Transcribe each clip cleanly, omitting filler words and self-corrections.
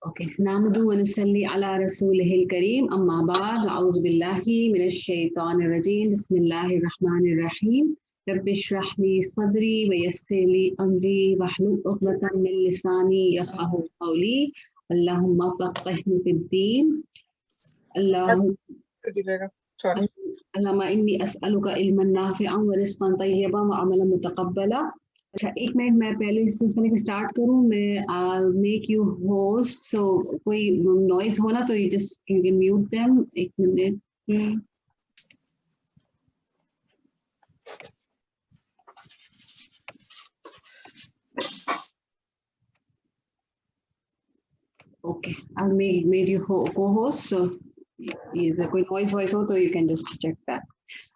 Okay, नामदू व नसल्ली अला रसूलिहिल करीम, अम्मा बाद, अऊज़ु बिल्लाहि मिनश शैतानिर रजीम, बिस्मिल्लाहिर रहमानिर रहीम। रब्बि इश्रह ली सदरी व यस्सिर ली अमरी वहलुल उक़दतम मिन लिसानी यफ़क़हू क़ौली। अल्लाहुम्मा फ़क़्हिनी फ़िद्दीन। Sorry. अल्लाहुम्मा इन्नी अस्अलुका इल्मन नाफ़िअन व रिज़्क़न तय्यबन व अमलन मुतक़ब्बला। अच्छा, एक मिनट, मैं पहले इससे पहले कि स्टार्ट करूं, मैं I make you host, so कोई नॉइज हो ना तो you just you can mute them. एक minute. Okay, I made you co host, so ये कोई नॉइज वॉइस हो तो you can just check that.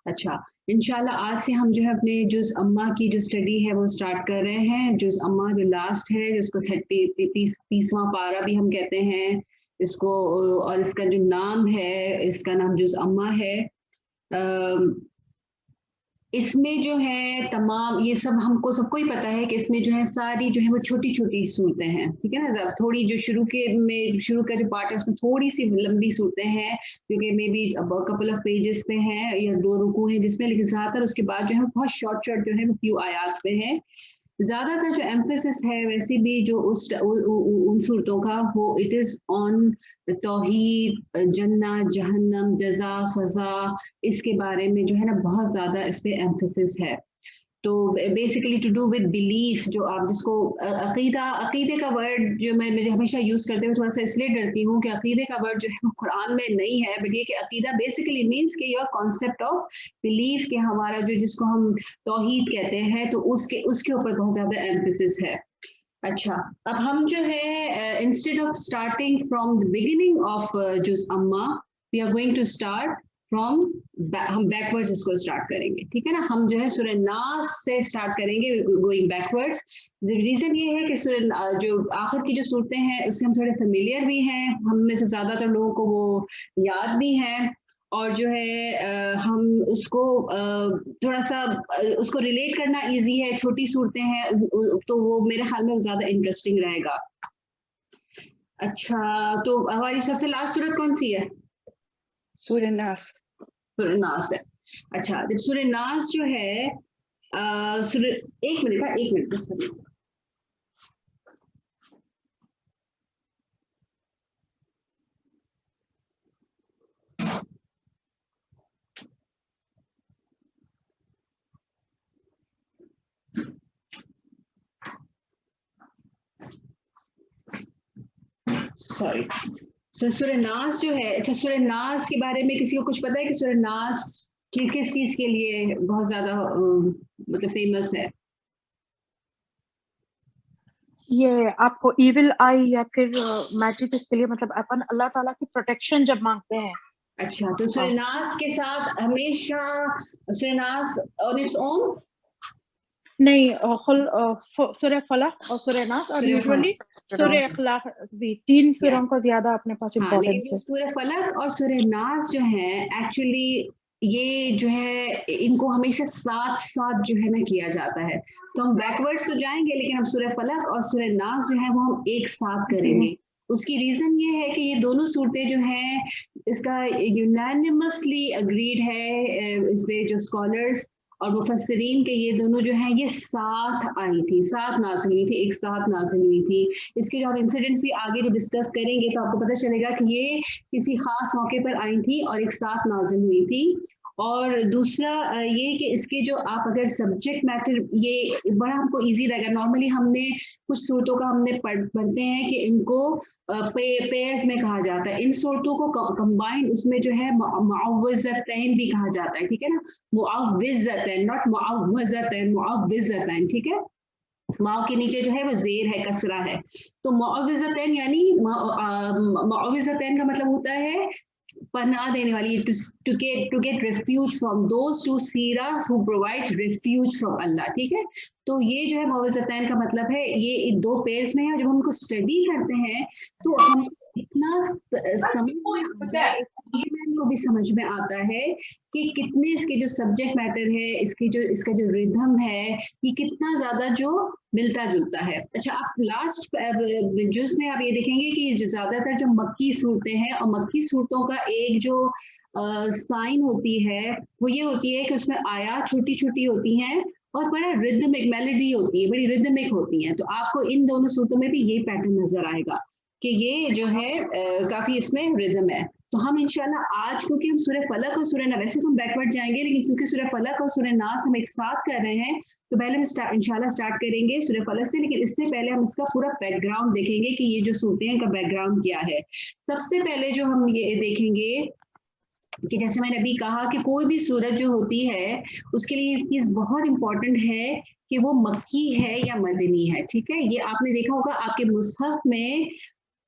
अच्छा, इंशाल्लाह आज से हम जो है अपने जुज़ अम्मा की जो स्टडी है वो स्टार्ट कर रहे हैं। जुज़ अम्मा जो लास्ट है, जिसको 30वां पारा भी हम कहते हैं इसको, और इसका जो नाम है, इसका नाम जुज़ अम्मा है। इसमें जो है तमाम ये सब हमको सबको ही पता है कि इसमें जो है सारी जो है वो छोटी छोटी सूरतें हैं, ठीक है ना। थोड़ी जो शुरू का जो पार्ट है उसमें थोड़ी सी लंबी सूरतें हैं जो कि may be couple of pages पे हैं या 2 रुकू हैं जिसमें, लेकिन ज्यादातर उसके बाद जो है बहुत शॉर्ट शॉर्ट जो है वो फ्यू आयात पे है। ज्यादातर जो एम्फेसिस है वैसे भी जो उन सूरतों का वो इट इज ऑन तौहीद, जन्नत, जहन्नम, जजा, सजा, इसके बारे में जो है ना बहुत ज्यादा इस पे एम्फेसिस है। तो basically to do with belief, जो आप जिसको अकीदा, अकीदे का वर्ड जो मैं हमेशा यूज करते हुए थोड़ा सा इसलिए डरती हूँ कि अकीदे का वर्ड जो है कुरान में नहीं है, बट ये कि अकीदा बेसिकली मीन्स कि योर कॉन्सेप्ट ऑफ बिलीफ, के हमारा जो जिसको हम तौहीद कहते हैं, तो उसके ऊपर बहुत ज्यादा एम्फेसिस है। अच्छा, अब हम जो है instead of starting from the beginning of जुज़ अम्मा, we are going to start from, हम बैकवर्ड्स इसको स्टार्ट करेंगे, ठीक है ना। हम जो है सूरह नास से स्टार्ट करेंगे गोइंग बैकवर्ड्स। रीजन ये है कि सूरह जो आखिर की जो सूरतें हैं उससे हम थोड़े फेमिलियर भी हैं, हम में से ज्यादातर लोगों को वो याद भी है, और जो है हम उसको थोड़ा सा उसको रिलेट करना इजी है, छोटी सूरतें हैं तो वो मेरे ख्याल में ज्यादा इंटरेस्टिंग रहेगा। अच्छा, तो हमारी सबसे लास्ट सूरत कौन सी है? सूरह नास। सूरह नास है। अच्छा, जब सूरह नास जो है एक मिनट बस। सॉरी। सूरह नास जो है, अच्छा सूरह नास के बारे में किसी को कुछ पता है कि सूरह नास किस चीज के लिए बहुत ज्यादा मतलब फेमस है? ये आपको इविल आई या फिर मैजिक, इसके लिए मतलब अपन अल्लाह ताला की प्रोटेक्शन जब मांगते हैं। अच्छा, तो सूरह नास के साथ हमेशा सूरह नास ऑन इट्स ओन नहीं, सूरह फलक और सूरह नास, और यूजुअली सूरह इखलास भी, 3 सूरों को ज्यादा अपने पास इंपॉर्टेंस है। सूरह फलक और सूरह नास जो है एक्चुअली ये जो है इनको हमेशा साथ साथ जो है ना किया जाता है। तो हम बैकवर्ड्स तो जाएंगे लेकिन हम सूरह फलक और सूरह नास जो है वो हम एक साथ करेंगे। उसकी रीजन ये है कि ये दोनों सूरतें जो हैं इसका यूनानिमसली अग्रीड है इसमें जो स्कॉलर्स और मुफस्सिरीन के, ये दोनों जो है ये साथ आई थी, साथ नाज़िल हुई थी, एक साथ नाज़िल हुई थी। इसके जो हम इंसिडेंट्स भी आगे जो डिस्कस करेंगे तो आपको पता चलेगा कि ये किसी खास मौके पर आई थी और एक साथ नाज़िल हुई थी। और दूसरा ये कि इसके जो आप अगर सब्जेक्ट मैटर, ये बड़ा हमको इजी रहेगा। नॉर्मली हमने कुछ सूरतों का हमने पढ़ते हैं कि इनको पेयर्स में कहा जाता है, इन सूरतों को कंबाइन उसमें जो है मुअव्वज़तैन भी कहा जाता है, ठीक है ना। मुअव्विज़तैन, नॉट मुअव्वज़तैन, मुअव्विज़तैन, ठीक है। वाव के नीचे जो है वो जेर है, कसरा है। तो मुअव्विज़तैन यानी मुअव्विज़तैन का मतलब होता है पनाह देने वाली, to get refuge from those to सीरा who provide refuge from Allah, ठीक है। तो ये जो है मुअव्विज़तैन का मतलब है, ये 2 पेयर्स में है। जब हम उनको स्टडी करते हैं तो हम इतना समझ में आता है, को भी समझ में आता है कि कितने इसके जो सब्जेक्ट मैटर है, इसका जो रिदम है, ये कितना ज्यादा जो मिलता जुलता है। अच्छा, आप लास्ट जुज में आप ये देखेंगे कि जो ज्यादातर जो मक्की सूरतें हैं, और मक्की सूरतों का एक जो साइन होती है वो ये होती है कि उसमें आयात छोटी छोटी होती हैं और बड़ा रिदमिक मेलोडी होती है, बड़ी रिदमिक होती है। तो आपको इन दोनों सूरतों में भी ये पैटर्न नजर आएगा कि ये जो है काफी इसमें रिदम है। तो हम इंशाल्लाह आज, क्योंकि हम सूरह फलक और सूरह नास, वैसे तो हम बैकवर्ड जाएंगे, लेकिन क्योंकि सूरह फलक और सूरह नास हम एक साथ कर रहे हैं, तो पहले हम इंशाल्लाह स्टार्ट करेंगे सूरह फलक से। लेकिन इससे पहले हम इसका पूरा बैकग्राउंड देखेंगे कि ये जो सूरतें हैं इनका बैकग्राउंड क्या है। सबसे पहले जो हम ये देखेंगे कि जैसे मैंने अभी कहा कि कोई भी सूरत जो होती है उसके लिए ये चीज बहुत इंपॉर्टेंट है कि वो मक्की है या मदनी है। ठीक है, ये आपने देखा होगा आपके मुसहफ में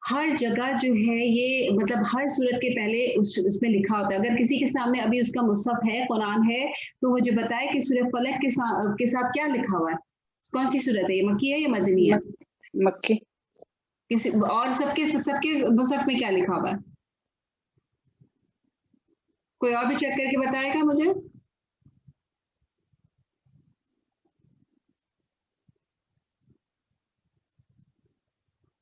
हर जगह जो है ये, मतलब हर सूरत के पहले उसमें लिखा होता है। अगर किसी के सामने अभी उसका मुसहफ है, कुरान है, तो मुझे बताए कि सूरह फलक के साथ क्या लिखा हुआ है, कौन सी सूरत है, ये मक्की है या मदनी है? मक्की। किसी और सबके मुसहफ में क्या लिखा हुआ है? कोई और भी चेक करके बताएगा मुझे?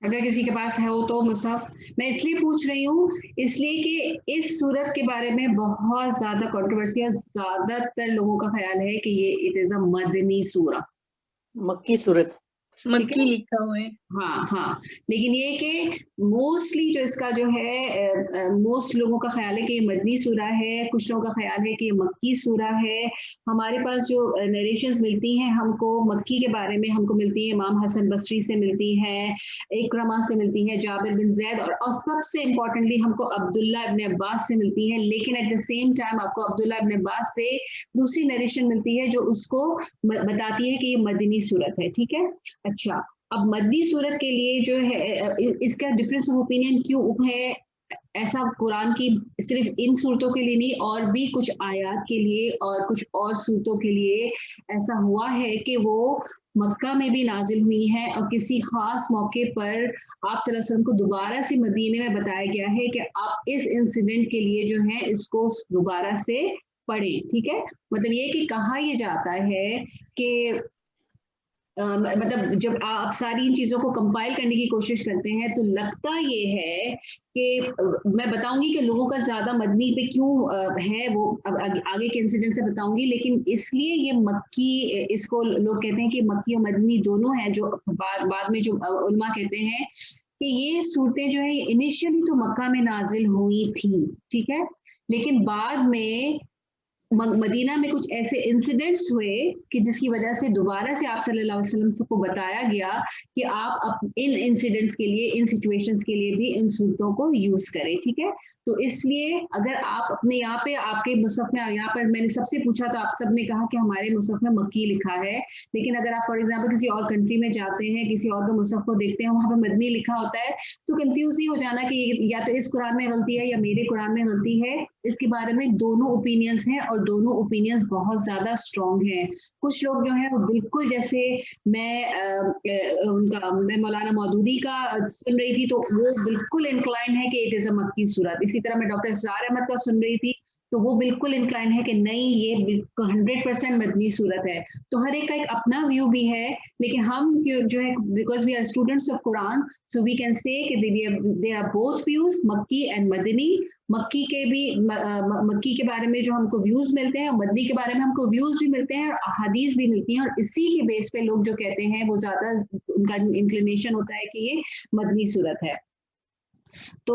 अगर किसी के पास है हो तो मुसहफ। मैं इसलिए पूछ रही हूँ, इसलिए कि इस सूरत के बारे में बहुत ज्यादा कंट्रोवर्सी है। ज्यादातर लोगों का ख्याल है कि ये इट इज अ मदनी सूरा, मक्की सूरत, मक्की लिखा हुआ है। हाँ हाँ, लेकिन ये कि मोस्टली जो इसका जो है मोस्ट लोगों का ख्याल है कि ये मदनी सूरा है, कुछ लोगों का ख्याल है कि ये मक्की सूरा है। हमारे पास जो नरेशंस मिलती हैं हमको मक्की के बारे में, हमको मिलती है इमाम हसन बसरी से मिलती है, इकरमा से मिलती है, जाबिर बिन जैद, और सबसे इम्पोर्टेंटली हमको अब्दुल्ला इब्न अब्बास से मिलती है। लेकिन एट द सेम टाइम आपको अब्दुल्ला इब्न अब्बास से दूसरी नरेशन मिलती है जो उसको बताती है कि ये मदनी सूरत है। ठीक है, अच्छा, अब मदनी सूरत के लिए जो है इसका डिफरेंस ऑफ ओपिनियन क्यों है? ऐसा कुरान की सिर्फ इन सूरतों के लिए नहीं, और भी कुछ आयात के लिए और कुछ और सूरतों के लिए ऐसा हुआ है कि वो मक्का में भी नाजिल हुई है, और किसी खास मौके पर आप सल्लल्लाहु अलैहि वसल्लम को दोबारा से मदीने में बताया गया है कि आप इस इंसिडेंट के लिए जो है इसको दोबारा से पढ़े। ठीक है, मतलब ये कि कहा यह जाता है कि मतलब जब आप सारी इन चीजों को कंपाइल करने की कोशिश करते हैं तो लगता ये है कि मैं बताऊंगी कि लोगों का ज्यादा मदनी पे क्यों है, वो अब आगे के इंसिडेंट से बताऊंगी। लेकिन इसलिए ये मक्की, इसको लोग कहते हैं कि मक्की और मदनी दोनों है, जो बाद में जो उलमा कहते हैं कि ये सूरतें जो है इनिशियली तो मक्का में नाजिल हुई थी। ठीक है, लेकिन बाद में मदीना में कुछ ऐसे इंसिडेंट्स हुए कि जिसकी वजह से दोबारा से आप सल्लल्लाहु अलैहि वसल्लम को बताया गया कि आप इन इंसिडेंट्स के लिए, इन सिचुएशंस के लिए भी इन सूरतों को यूज करें। ठीक है, तो इसलिए अगर आप अपने यहाँ पे आपके मुसहफ में, यहाँ पर मैंने सबसे पूछा तो आप सबने कहा कि हमारे मुसहफ में मक्की लिखा है, लेकिन अगर आप फॉर एग्जाम्पल किसी और कंट्री में जाते हैं, किसी और के मुसहफ को देखते हैं, वहां पर मदनी लिखा होता है, तो कंफ्यूज ही हो जाना कि या तो इस कुरान में गलती है या मेरे कुरान में गलती है। इसके बारे में दोनों ओपिनियंस हैं और दोनों ओपिनियंस बहुत ज्यादा स्ट्रॉन्ग हैं। कुछ लोग जो है वो बिल्कुल, जैसे मैं मौलाना मौदूदी का सुन रही थी तो वो बिल्कुल इंक्लाइन है कि इट इज अ मक्की सूरत। इसी तरह मैं डॉक्टर इसरार अहमद का सुन रही थी तो वो बिल्कुल इंक्लाइन है कि नहीं, ये 100% मदनी सूरत है। तो हर एक का एक अपना व्यू भी है, लेकिन हम जो है because we are students of Quran, so we can say there are both views, मक्की एंड मदनी। मक्की के भी मक्की के बारे में जो हमको व्यूज मिलते हैं, और मदनी के बारे में हमको व्यूज भी मिलते हैं और हदीस भी मिलती हैं, और इसी के बेस पे लोग जो कहते हैं वो ज्यादा उनका इंक्लिनेशन होता है कि ये मदनी सूरत है। तो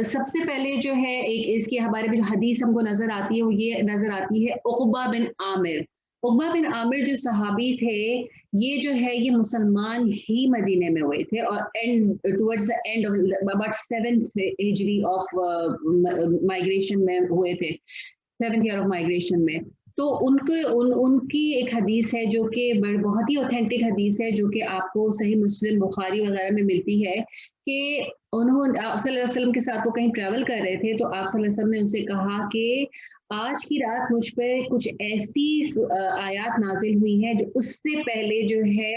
सबसे पहले जो है एक इसके हमारे में जो हदीस हमको नजर आती है वो ये नजर आती है, उक़बा बिन आमिर। उक़बा बिन आमिर जो सहाबी थे, ये जो है ये मुसलमान ही मदीने में हुए थे, और towards the end of about 7th Hijri of migration में हुए थे, 7th ईयर ऑफ माइग्रेशन में। तो उनकी एक हदीस है जो कि बहुत ही ऑथेंटिक हदीस है, जो कि आपको सही मुस्लिम, बुखारी वगैरह में मिलती है कि उन्होंने आप सल्लल्लाहु अलैहि वसल्लम के साथ वो कहीं ट्रैवल कर रहे थे, तो आप सल्लल्लाहु अलैहि वसल्लम ने उनसे कहा कि आज की रात मुझ पर कुछ ऐसी आयत नाजिल हुई है जो उससे पहले जो है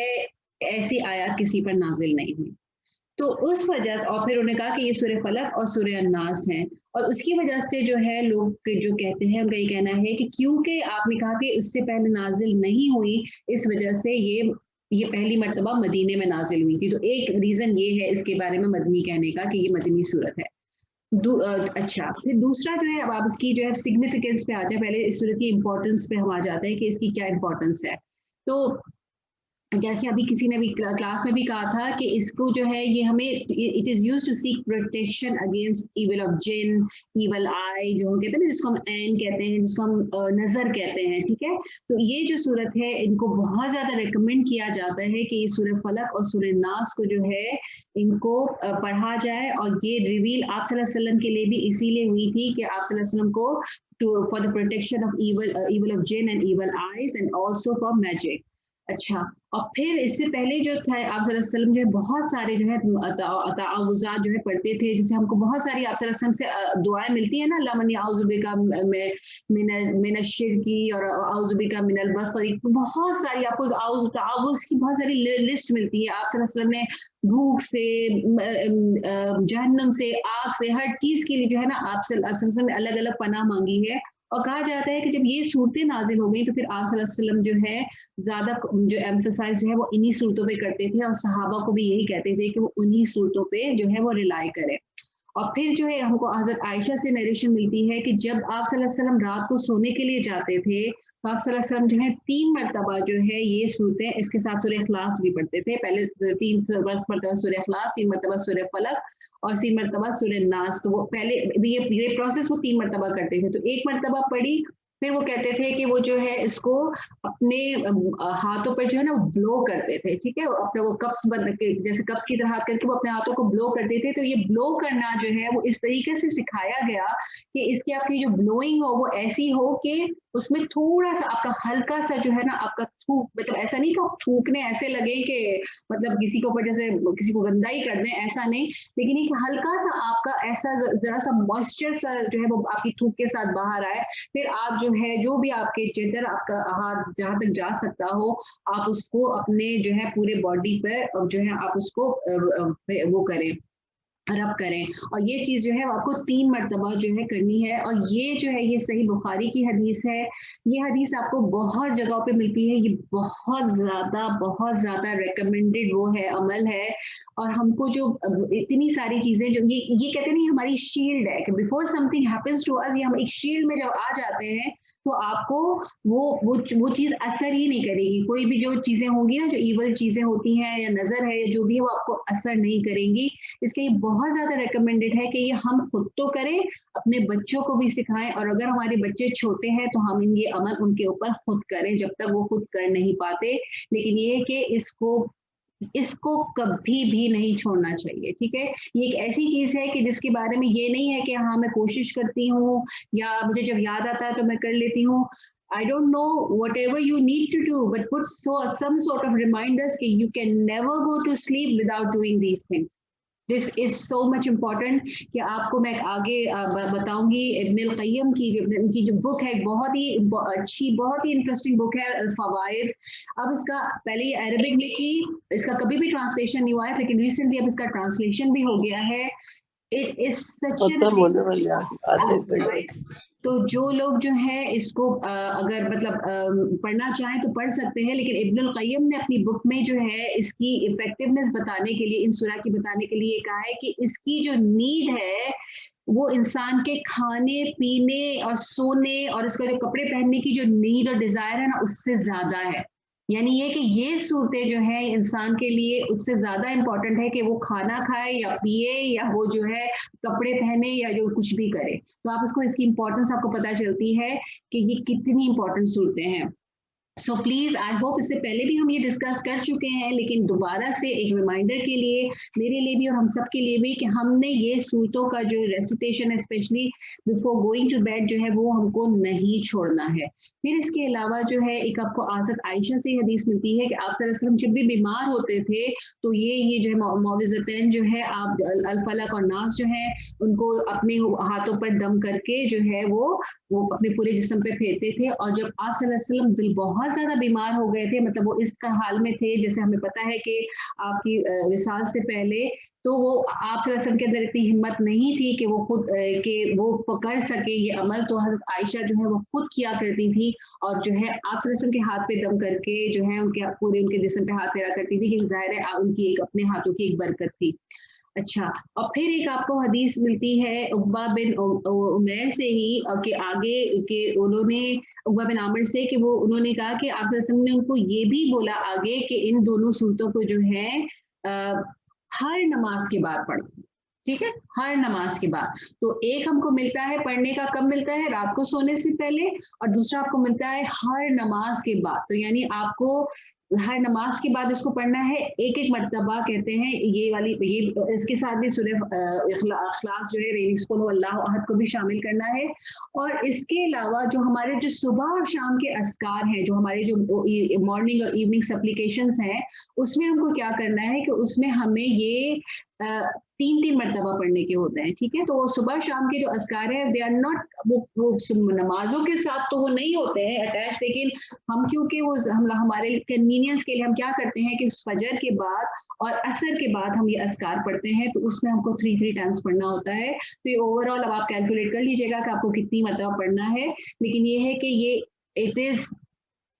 ऐसी आयत किसी पर नाजिल नहीं हुई। तो उस वजह से, और फिर उन्होंने कहा कि ये सूरह फलक और सूरह अन्नास हैं, और उसकी वजह से जो है लोग जो कहते हैं उनका ये कहना है कि क्योंकि आपने कहा कि इससे पहले नाजिल नहीं हुई, इस वजह से ये पहली मर्तबा मदीने में नाजिल हुई थी। तो एक रीजन ये है इसके बारे में मदनी कहने का कि ये मदनी सूरत है। अच्छा, फिर दूसरा जो है, अब आप इसकी जो है सिग्निफिकेंस पे आ जाए, पहले इस सूरत की इंपॉर्टेंस पे हम आ जाते हैं कि इसकी क्या इंपॉर्टेंस है। तो जैसे अभी किसी ने भी क्लास में भी कहा था कि इसको जो है ये हमें, it is used to seek protection against evil of जिन, इविल आई जो कहते हैं ना, जिसको हम ऐन कहते हैं, जिसको हम नजर कहते हैं, ठीक है। तो ये जो सूरत है इनको बहुत ज्यादा रिकमेंड किया जाता है कि ये सूरह फलक और सूरह नास को जो है इनको पढ़ा जाए, और ये रिवील आप सल्लल्लाहु अलैहि वसल्लम के लिए भी इसीलिए हुई थी कि आप सल्लल्लाहु अलैहि वसल्लम को for the protection of evil of जिन and evil eyes and also for magic. अच्छा, और फिर इससे पहले जो था आप सल्लल्लाहु अलैहि वसल्लम जो है बहुत सारे जो है ताउज़ात जो है पढ़ते थे, जिसे हमको बहुत सारी आप सल्लल्लाहु अलैहि वसल्लम से दुआएं मिलती है ना, अल्लाह मनी आउज़ुबिका मिन शिरकी और आउज़ुबिका मिनल बसरी, बहुत सारी आपको ताउज़ की बहुत सारी लिस्ट मिलती है। आप सल्लल्लाहु अलैहि वसल्लम ने भूख से, जहन्नम से, आग से, हर चीज के लिए जो है ना आप सल्लल्लाहु अलैहि वसल्लम ने अलग अलग पनाह मांगी है। और कहा जाता है कि जब ये सूरतें नाजिल हो गई तो फिर आप सल्लल्लाहु अलैहि वसल्लम जो है ज्यादा जो एम्फसाइज जो है वो इन्हीं सूरतों पे करते थे, और सहाबा को भी यही कहते थे कि वो उन्हीं सूरतों पे जो है वो रिलाई करें। और फिर जो है हमको हजरत आयशा से नरेशन मिलती है कि जब आप सल्लल्लाहु अलैहि वसल्लम रात को सोने के लिए जाते थे तो आप सल्लल्लाहु अलैहि वसल्लम जो है 3 मरतबा जो है ये सूरतें, इसके साथ सूरह इखलास भी पढ़ते थे। पहले 3 मरतबा सूरह इखलास, 3 मरतबा सूरह फलक और 3 मरतबा सूरह नास। तो वो पहले ये प्रोसेस वो 3 मरतबा करते थे। तो 1 मरतबा पढ़ी, फिर वो कहते थे कि वो जो है इसको अपने हाथों पर जो है ना वो ब्लो करते थे, ठीक है, अपने वो कप्स बंद के जैसे कप्स की तरह हाथ करके वो अपने हाथों को ब्लो करते थे। तो ये ब्लो करना जो है वो इस तरीके से सिखाया गया कि इसकी आपकी जो ब्लोइंग हो वो ऐसी हो कि उसमें थोड़ा सा आपका हल्का सा जो है ना आपका थूक, मतलब ऐसा नहीं कि थूकने ऐसे लगे कि मतलब किसी के ऊपर जैसे किसी को गंदा ही कर दें, ऐसा नहीं, लेकिन एक हल्का सा आपका ऐसा जरा सा मॉइस्चर सा जो है वो आपकी थूक के साथ बाहर आए। फिर आप जो है जो भी आपके जिधर आपका हाथ जहां तक जा सकता हो आप उसको अपने जो है पूरे बॉडी पर जो है आप उसको वो करें, रब करें। और ये चीज जो है आपको 3 मरतबा जो है करनी है। और ये जो है ये सही बुखारी की हदीस है। ये हदीस आपको बहुत जगहों पे मिलती है। ये बहुत ज्यादा रेकमेंडेड वो है, अमल है। और हमको जो इतनी सारी चीजें जो ये कहते नहीं हमारी शील्ड है कि before something happens to us, ये हम एक शील्ड में जब आ जाते हैं तो आपको वो चीज असर ही नहीं करेगी। कोई भी जो चीजें होंगी ना, जो इवल चीजें होती हैं या नजर है या जो भी है, वो आपको असर नहीं करेंगी। इसलिए बहुत ज्यादा रिकमेंडेड है कि ये हम खुद तो करें, अपने बच्चों को भी सिखाएं, और अगर हमारे बच्चे छोटे हैं तो हम ये अमल उनके ऊपर खुद करें जब तक वो खुद कर नहीं पाते। लेकिन ये है कि इसको कभी भी नहीं छोड़ना चाहिए, ठीक है। ये एक ऐसी चीज है कि जिसके बारे में ये नहीं है कि हाँ मैं कोशिश करती हूँ या मुझे जब याद आता है तो मैं कर लेती हूँ। I don't know, whatever you need to do, but put some sort of reminders कि you can never go to sleep without doing these things. This is so much important कि आपको मैं आगे बताऊंगी। इब्न अल क़य्यम की उनकी जो बुक है बहुत ही अच्छी, बहुत ही इंटरेस्टिंग बुक है, अल फ़वाइद। अब इसका पहले ये अरबिक में की, इसका कभी भी ट्रांसलेशन नहीं हुआ है, लेकिन रिसेंटली अब इसका ट्रांसलेशन भी हो गया है। It is such. तो जो लोग जो है इसको अगर मतलब पढ़ना चाहें तो पढ़ सकते हैं। लेकिन इब्न अल क़य्यम ने अपनी बुक में जो है इसकी इफेक्टिवनेस बताने के लिए, इन सूरह की बताने के लिए कहा है कि इसकी जो नीड है वो इंसान के खाने पीने और सोने और इसका जो कपड़े पहनने की जो नीड और डिजायर है ना, उससे ज्यादा है। यानी ये कि ये सूरतें जो है इंसान के लिए उससे ज्यादा इंपॉर्टेंट है कि वो खाना खाए या पिए या वो जो है कपड़े पहने या जो कुछ भी करे। तो आप इसको, इसकी इंपॉर्टेंस आपको पता चलती है कि ये कितनी इंपॉर्टेंट सूरतें हैं। सो प्लीज, आई होप इससे पहले भी हम ये डिस्कस कर चुके हैं, लेकिन दोबारा से एक रिमाइंडर के लिए, मेरे लिए भी और हम सब के लिए भी, कि हमने ये सूरतों का जो रेसिटेशन है specially before going to bed जो है वो हमको नहीं छोड़ना है। फिर इसके अलावा जो है एक आपको हज़रत आयशा से हदीस मिलती है कि आप सल्लल्लाहु अलैहि वसल्लम जब भी बीमार होते थे तो ये जो है मौविज़तैन जो है आप अल फलक और नास जो है उनको अपने हाथों पर दम करके जो है वो अपने पूरे जिस्म पे फेरते थे। और जब आप सल्लल्लाहु अलैहि वसल्लम बहुत बहुत ज़्यादा बीमार हो गए थे, मतलब वो इस हाल में थे, जैसे हमें पता है कि आपकी विसाल से पहले तो वो आप सल्लल्लाहु अलैहि वसल्लम के अंदर इतनी हिम्मत नहीं थी कि वो खुद कि वो पकड़ सके ये अमल, तो हज़रत आयशा जो है वो खुद किया करती थी और जो है आप सल्लल्लाहु अलैहि वसल्लम के हाथ पे दम करके जो है उनके पूरे उनके जिस्म पे हाथ फेरा करती थी कि ज़ाहिर है उनकी एक अपने हाथों की एक बरकत थी। अच्छा, और फिर एक आपको हदीस मिलती है उक़बा बिन उमैर से ही कि आगे कि उन्होंने उक़बा बिन आमिर से कि वो उन्होंने कहा कि आप सल्लल्लाहु अलैहि वसल्लम ने उनको ये भी बोला आगे कि इन दोनों सूरतों को जो है हर नमाज के बाद पढ़ो, ठीक है? हर नमाज के बाद। तो एक हमको मिलता है पढ़ने का, कब मिलता है? रात को सोने से पहले, और दूसरा आपको मिलता है हर नमाज के बाद। तो यानी आपको हर नमाज के बाद इसको पढ़ना है एक-एक मर्तबा, कहते हैं ये वाली ये इसके साथ भी सूरह इखलास जो है रेनिस कुल हुवल्लाहु अहद को भी शामिल करना है। और इसके अलावा जो हमारे जो सुबह और शाम के अस्कार हैं, जो हमारे जो मॉर्निंग और इवनिंग सप्लीकेशंस हैं, उसमें हमको क्या करना है कि उसमें हमें ये 3-3 मर्तबा पढ़ने के होते हैं, ठीक है? तो वो सुबह शाम के जो अस्कार है दे आर नॉट वो नमाजों के साथ तो वो नहीं होते हैं अटैच, लेकिन हम क्योंकि वो हम हमारे कन्वीनियंस के लिए हम क्या करते हैं कि फजर के बाद और असर के बाद हम ये अस्कार पढ़ते हैं, तो उसमें हमको 3 टाइम्स पढ़ना होता है। तो ये ओवरऑल अब आप कैलकुलेट कर लीजिएगा कि आपको कितनी मर्तबा पढ़ना है, लेकिन ये है कि ये it is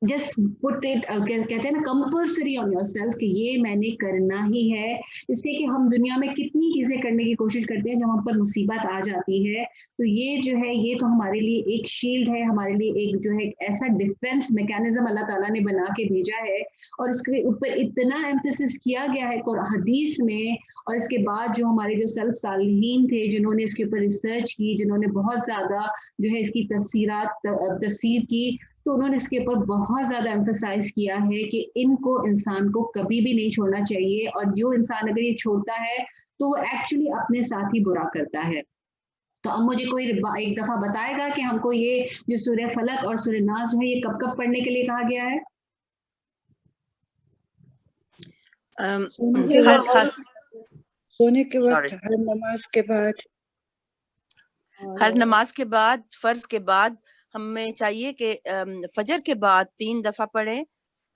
just put it कहते हैं ना कंपल्सरी ऑन योरसेल्फ कि ये मैंने करना ही है, इसलिए कि हम दुनिया में कितनी चीजें करने की कोशिश करते हैं, जब हम पर मुसीबत आ जाती है तो ये जो है ये तो हमारे लिए एक शील्ड है, हमारे लिए एक जो है एक ऐसा डिफेंस मैकेनिज्म अल्लाह ताला ने बना के भेजा है, और उसके ऊपर इतना एम्फेसिस किया गया है हदीस में। और इसके बाद जो हमारे जो सल्फ सालिहीन थे जिन्होंने इसके ऊपर रिसर्च की, जिन्होंने बहुत ज्यादा जो है इसकी तफसीर की, तो उन्होंने इसके ऊपर बहुत ज़्यादा एम्फसाइज किया है कि इनको इंसान को कभी भी नहीं छोड़ना चाहिए, और जो इंसान अगर ये छोड़ता है तो वो एक्चुअली अपने साथ ही बुरा करता है। तो अब मुझे कोई एक दफ़ा बताएगा कि हमको ये जो सूरह फलक और सूरह नास है ये कब कब पढ़ने के लिए कहा गया है? सोने के वक्त, हर नमाज के बाद, हर नमाज के बाद, फर्ज के बाद हमें चाहिए कि फजर के बाद 3 दफा पढ़ें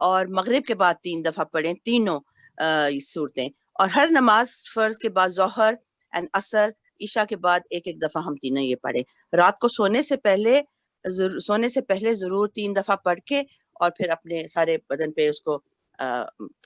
और मगरिब के बाद 3 दफा पढ़ें, तीनों सूरतें। और हर नमाज फर्ज के बाद जोहर एंड असर ईशा के बाद एक दफा हम तीनों ये पढ़ें। रात को सोने से पहले जरूर 3 दफा पढ़ के और फिर अपने सारे बदन पे उसको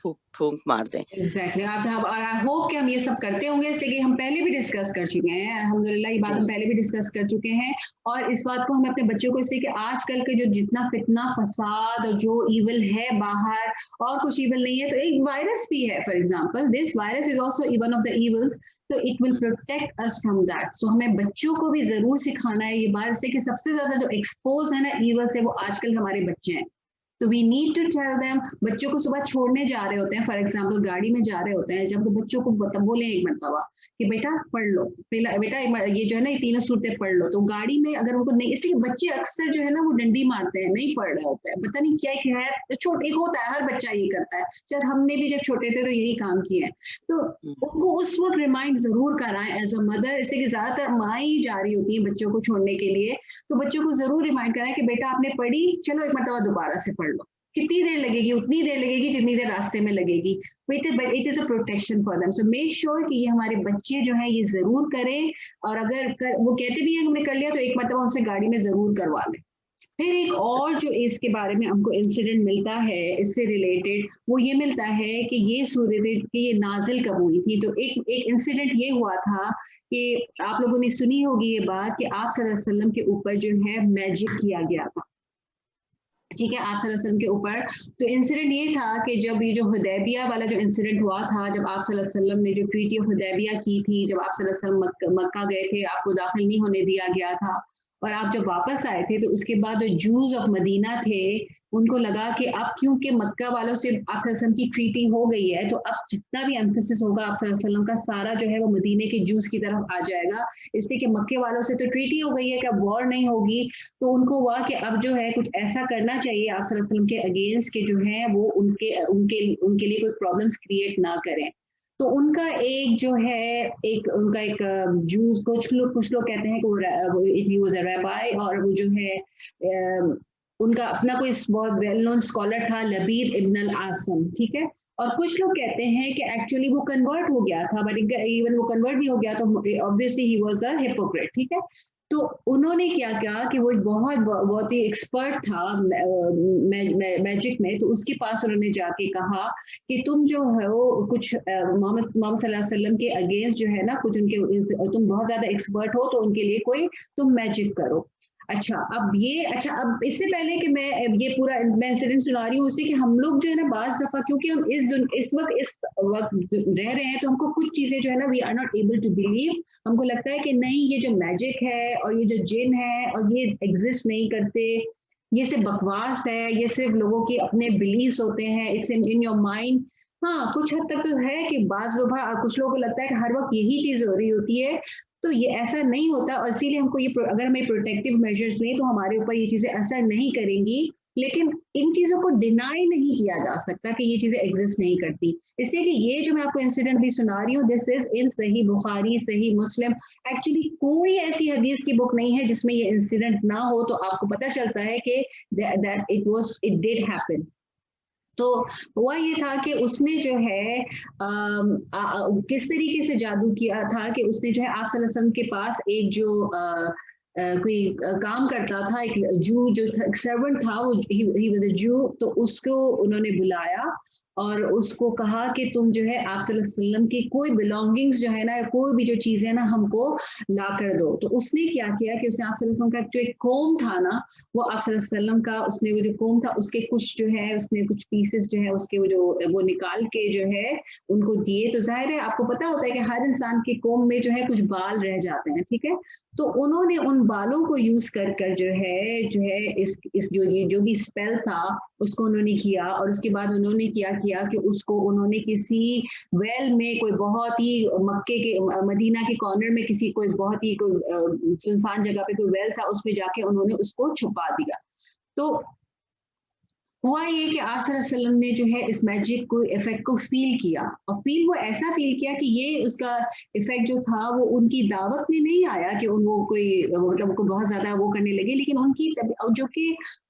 फूंक मार दें। एग्जैक्टली और आई होप कि हम ये सब करते होंगे, इसलिए कि हम पहले भी डिस्कस कर चुके हैं, अल्हम्दुलिल्लाह ये बात हम पहले भी डिस्कस कर चुके हैं। और इस बात को हमें अपने बच्चों को इसलिए कि आजकल के जो जितना फितना फसाद और जो ईवल है बाहर, और कुछ ईवल नहीं है तो एक वायरस भी है। For example this virus is also one of the evils, तो it will protect us from that. So हमें बच्चों को भी जरूर सिखाना है ये बात से कि सबसे ज्यादा जो एक्सपोज है ना ईवल से, वो आजकल हमारे बच्चे हैं। तो we need to tell them. बच्चों को सुबह छोड़ने जा रहे होते हैं, फॉर एग्जांपल गाड़ी में जा रहे होते हैं, जब तो बच्चों को बोले एक मरतबा कि बेटा पढ़ लो, पहला बेटा ये जो है ना ये तीनों सूरतें पढ़ लो, तो गाड़ी में अगर उनको नहीं, इसलिए बच्चे अक्सर जो है ना वो डंडी मारते हैं, नहीं पढ़ रहे होते हैं, पता नहीं क्या है, तो छोटे एक होता है, हर बच्चा ये करता है, शायद हमने भी जब छोटे थे तो यही काम किया है। तो उनको उस वक्त रिमाइंड जरूर कराएं एज अ मदर, इससे कि ज्यादातर माँ ही जा रही होती है बच्चों को छोड़ने के लिए, तो बच्चों को जरूर रिमाइंड कराएं कि बेटा आपने पढ़ी, चलो एक मरतबा दोबारा से पढ़ लो। कितनी देर लगेगी? उतनी देर लगेगी जितनी देर रास्ते में लगेगी। But it is a protection for them. So make sure कि ये हमारे बच्चे जो है ये जरूर करें, और अगर वो कहते भी हैं हमने कर लिया तो एक मरतबा उनसे गाड़ी में जरूर करवा लें। फिर एक और जो इसके बारे में हमको इंसिडेंट मिलता है इससे रिलेटेड, वो ये मिलता है कि ये सूरत कि ये नाजिल कब हुई थी। तो एक इंसिडेंट ये हुआ था कि आप लोगों ने सुनी होगी ये बात कि आप सल्लल्लाहु अलैहि वसल्लम के ऊपर जो है मैजिक किया गया था, ठीक है, आप सल्लल्लाहु अलैहि वसल्लम के ऊपर। तो इंसिडेंट ये था कि जब ये जो हुदैबिया वाला जो इंसिडेंट हुआ था, जब आप सल्लल्लाहु अलैहि वसल्लम ने जो ट्रीटी ऑफ हुदैबिया की थी, जब आप सल्लल्लाहु अलैहि वसल्लम मक्का गए थे, आपको दाखिल नहीं होने दिया गया था, और आप जब वापस आए थे तो उसके बाद जो जूस ऑफ मदीना थे उनको लगा कि अब क्योंकि मक्का वालों से आप सल्लल्लाहु अलैहि वसल्लम की ट्रीटी हो गई है, तो अब जितना भी एम्फेसिस होगा आप सल्लल्लाहु अलैहि वसल्लम का सारा जो है वो मदीने के जूस की तरफ आ जाएगा, इसलिए कि मक्के वालों से तो ट्रीटी हो गई है कि अब वॉर नहीं होगी। तो उनको हुआ कि अब जो है कुछ ऐसा करना चाहिए आप सल्लल्लाहु अलैहि वसल्लम के अगेंस्ट के जो है वो उनके उनके उनके लिए कोई प्रॉब्लम्स क्रिएट ना करें। तो उनका एक जो है उनका एक जूस, कुछ लोग कहते हैं कि वो इट यूज अ रैबाई, और वो जो है उनका अपना कोई बहुत वेल नोन स्कॉलर था लबीद इब्न अल आसम, ठीक है। और कुछ लोग कहते हैं कि एक्चुअली वो कन्वर्ट हो गया था, बट इवन वो कन्वर्ट भी हो गया तो obviously he was a hypocrite, ठीक है। तो उन्होंने क्या किया कि वो एक बहुत ही एक्सपर्ट था मैजिक में, तो उसके पास उन्होंने जाके कहा कि तुम जो है वो कुछ मोहम्मद सल्लल्लाहु अलैहि वसल्लम के अगेंस्ट जो है ना कुछ उनके, तुम बहुत ज्यादा एक्सपर्ट हो तो उनके लिए कोई तुम मैजिक करो। अब इससे पहले कि मैं ये पूरा मैं इंसिडेंट सुना रही हूँ उससे कि हम लोग जो है ना बाज दफा क्योंकि हम इस वक्त रह रहे हैं तो हमको कुछ चीजें जो है ना we are not able to believe. हमको लगता है कि नहीं ये जो मैजिक है और ये जो जिन है और ये एग्जिस्ट नहीं करते, ये सिर्फ बकवास है, ये सिर्फ लोगों के अपने बिलीव्स होते हैं, इट्स इन योर माइंड। हाँ कुछ हद तक तो है कि बाज दफा कुछ लोगों को लगता है कि हर वक्त यही चीज हो रही होती है, तो ये ऐसा नहीं होता। और इसीलिए हमको ये अगर हमें प्रोटेक्टिव मेजर्स लें तो हमारे ऊपर ये चीजें असर नहीं करेंगी, लेकिन इन चीजों को डिनाई नहीं किया जा सकता कि ये चीजें एग्जिस्ट नहीं करती। इसलिए कि ये जो मैं आपको इंसिडेंट भी सुना रही हूँ दिस इज इन सही बुखारी, सही मुस्लिम, एक्चुअली कोई ऐसी हदीस की बुक नहीं है जिसमें ये इंसिडेंट ना हो, तो आपको पता चलता है कि इट डिड हैपन। तो हुआ ये था कि उसने जो है किस तरीके से जादू किया था कि उसने जो है आप सल्लल्लाहु अलैहि वसल्लम के पास एक जो कोई काम करता था, एक जू जो सर्वेंट था, वो ही वाज अ जू, तो उसको उन्होंने बुलाया और उसको कहा कि तुम जो है आप सल्लल्लाहु अलैहि वसल्लम की कोई बिलोंगिंग्स जो है ना कोई भी जो चीजें ना हमको ला कर दो। तो उसने क्या किया कि उसने आप सल्लल्लाहु अलैहि वसल्लम का जो एक कोम था ना, वो आप सल्लल्लाहु अलैहि वसल्लम का उसने वो जो कोम था उसके कुछ जो है उसने कुछ पीसेस जो है उसके वो निकाल के जो है उनको दिए। तो जाहिर है आपको पता होता है कि हर इंसान के कोम में जो है कुछ बाल रह जाते हैं, ठीक है। तो उन्होंने उन बालों को यूज कर जो है इस जो भी स्पेल था उसको उन्होंने किया। और उसके बाद उन्होंने क्या किया कि उसको उन्होंने किसी वेल में कोई बहुत ही मक्के के मदीना के कॉर्नर में किसी कोई बहुत ही कोई सुनसान जगह पे कोई वेल था उसमें जाके उन्होंने उसको छुपा दिया। तो हुआ ये कि आप सल्लल्लाहु अलैहि वसल्लम ने जो है इस मैजिक को इफेक्ट को फील किया, और वो ऐसा फील किया कि ये उसका इफेक्ट जो था वो उनकी दावत में नहीं आया कि वो कोई मतलब उनको बहुत ज्यादा वो करने लगे, लेकिन उनकी जो कि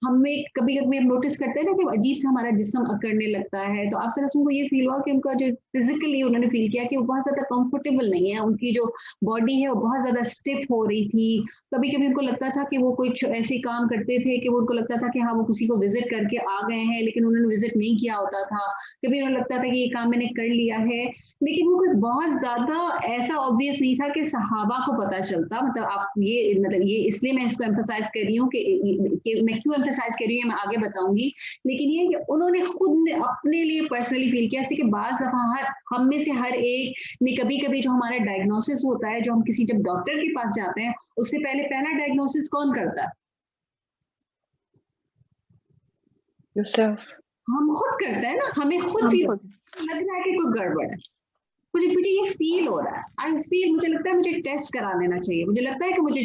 हमें कभी कभी हम नोटिस करते हैं ना कि अजीब से हमारा जिस्म अकड़ने लगता है, तो आप सल्लल्लाहु अलैहि वसल्लम को ये फील हुआ कि उनका जो फिजिकली उन्होंने फील किया कि वो बहुत ज्यादा कंफर्टेबल नहीं है, उनकी जो बॉडी है वो बहुत ज्यादा स्टिफ हो रही थी। कभी कभी उनको लगता था कि वो कुछ ऐसे काम करते थे कि वो उनको लगता था कि हाँ वो किसी को विजिट करके आ गए हैं लेकिन उन्होंने विजिट नहीं किया होता था। कभी उन्हें लगता था कि ये काम मैंने कर लिया है, लेकिन वो कोई बहुत ज्यादा ऐसा ऑब्वियस नहीं था कि सहाबा को पता चलता। मतलब ये इसलिए मैं इसको एम्फसाइज कर रही हूँ कि मैं क्यों एम्फसाइज कर रही हूँ मैं आगे बताऊंगी, लेकिन ये कि उन्होंने खुद ने अपने लिए पर्सनली फील किया। जैसे कि बाज दफा हम में से हर एक ने कभी कभी जो हमारा डायग्नोसिस होता है, जो हम किसी जब डॉक्टर के पास जाते हैं उससे पहले पहला डायग्नोसिस कौन करता है? yourself. हम खुद करते हैं ना, हमें खुद फील लग रहा है कि कोई गड़बड़ है, मुझे ये फील हो रहा है, मुझे लगता है मुझे टेस्ट करा लेना चाहिए, मुझे लगता है कि मुझे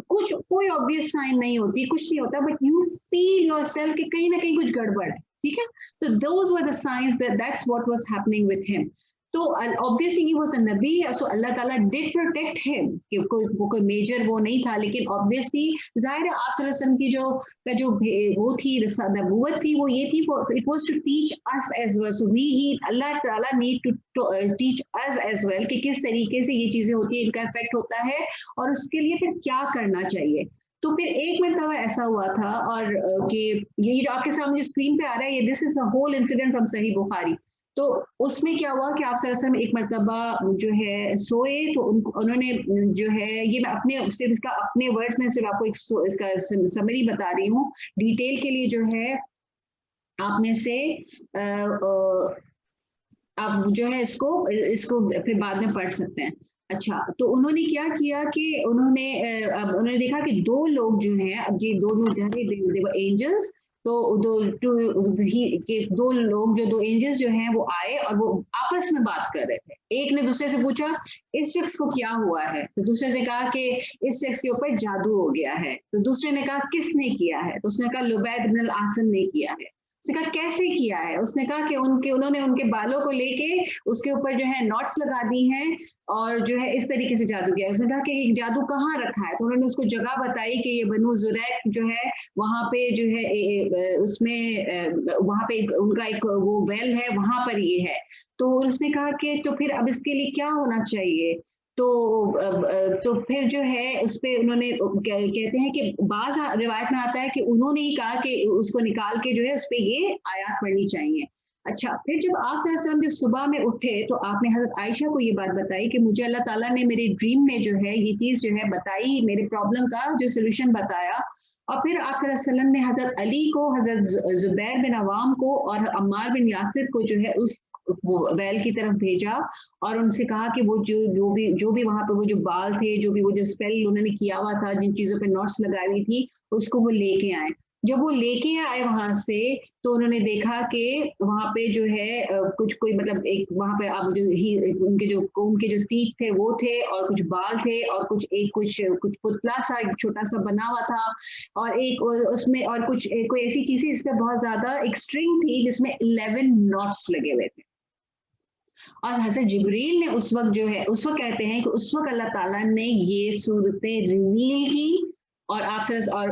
कुछ कोई ऑब्वियस साइन नहीं होती, कुछ नहीं होता, बट यू फील योरसेल्फ कि कहीं ना कहीं कुछ गड़बड़ है, ठीक है। तो those were the science that's what was happening with him. तो obviously he was a Nabi, so Allah ताला डिड प्रोटेक्ट हिम कि कोई मेजर वो नहीं था, लेकिन ऑब्वियसली जाहिर है आप सल्लल्लाहु अलैहि वसल्लम की जो वो थी नबूवत थी वो ये थी, it was to teach us as well, so Allah ताला need to teach us as well कि किस तरीके से ये चीजें होती है, इनका इफेक्ट होता है और उसके लिए फिर क्या करना चाहिए। तो फिर एक मरतबा ऐसा हुआ था और कि यही जो आपके सामने जो स्क्रीन पे आ रहा है ये this is a whole incident from Sahih Bukhari. तो उसमें क्या हुआ कि आप सल्लल्लाहु अलैहि वसल्लम एक मरतबा जो है सोए, तो उन्होंने जो है ये मैं सिर्फ इसका अपने वर्ड्स में सिर्फ आपको इसका समरी बता रही हूँ, डिटेल के लिए जो है आप में से आप जो है इसको फिर बाद में पढ़ सकते हैं। अच्छा, तो उन्होंने क्या किया कि उन्होंने देखा कि दो लोग जो हैं, अब ये दोनों जहरे एंजल्स, तो दो लोग जो दो एंजल्स जो हैं वो आए और वो आपस में बात कर रहे थे। एक ने दूसरे से पूछा इस शख्स को क्या हुआ है, तो दूसरे ने कहा कि इस शख्स के ऊपर जादू हो गया है। तो दूसरे ने कहा किसने किया है, तो उसने कहा लुबैद इब्न अल आसम ने किया है। उसने कहा कैसे किया है? उसने कहा कि उन्होंने उनके बालों को लेके उसके ऊपर जो है नॉट्स लगा दी हैं और जो है इस तरीके से जादू किया। उसने कहा कि ये जादू कहाँ रखा है? तो उन्होंने उसको जगह बताई कि ये बनु जुरैक जो है वहां पे जो है उसमें वहां पे उनका एक वो वेल है, वहां पर ये है। तो उसने कहा कि तो फिर अब इसके लिए क्या होना चाहिए? तो फिर जो है उस पे उन्होंने कहते हैं कि बाज रिवायत में आता है कि उन्होंने ही कहा कि उसको निकाल के जो है उस पे ये आयत पढ़नी चाहिए। अच्छा, फिर जब आप सल्लल्लाहु अलैहि वसल्लम जब सुबह में उठे तो आपने हजरत आयशा को ये बात बताई कि मुझे अल्लाह ताला ने मेरे ड्रीम में जो है ये चीज जो है बताई, मेरे प्रॉब्लम का जो सोल्यूशन बताया। और फिर आप सल्लल्लाहु अलैहि वसल्लम ने हजरत अली को, हजरत जुबैर बिन अवाम को और अम्मार बिन यासिर को जो है उस वो वेल की तरफ भेजा और उनसे कहा कि वो जो भी वहां पे वो जो बाल थे, जो भी वो जो स्पेल उन्होंने किया हुआ था, जिन चीजों पे नोट्स लगाई हुई थी, उसको वो लेके आए। जब वो लेके आए वहां से तो उन्होंने देखा कि वहां पे जो है कुछ कोई मतलब एक वहां पे अब जो ही उनके जो तीत थे वो थे और कुछ बाल थे और कुछ पुतला सा एक छोटा सा बना हुआ था और एक उसमें और कुछ कोई ऐसी चीज थी जिसमें बहुत ज्यादा एक स्ट्रिंग थी जिसमें 11 नॉट्स लगे हुए थे। और हज़रत जिब्रील ने उस वक्त जो है उस वक्त कहते हैं कि उस वक्त अल्लाह ताला ने ये सूरतें रिवील की और आप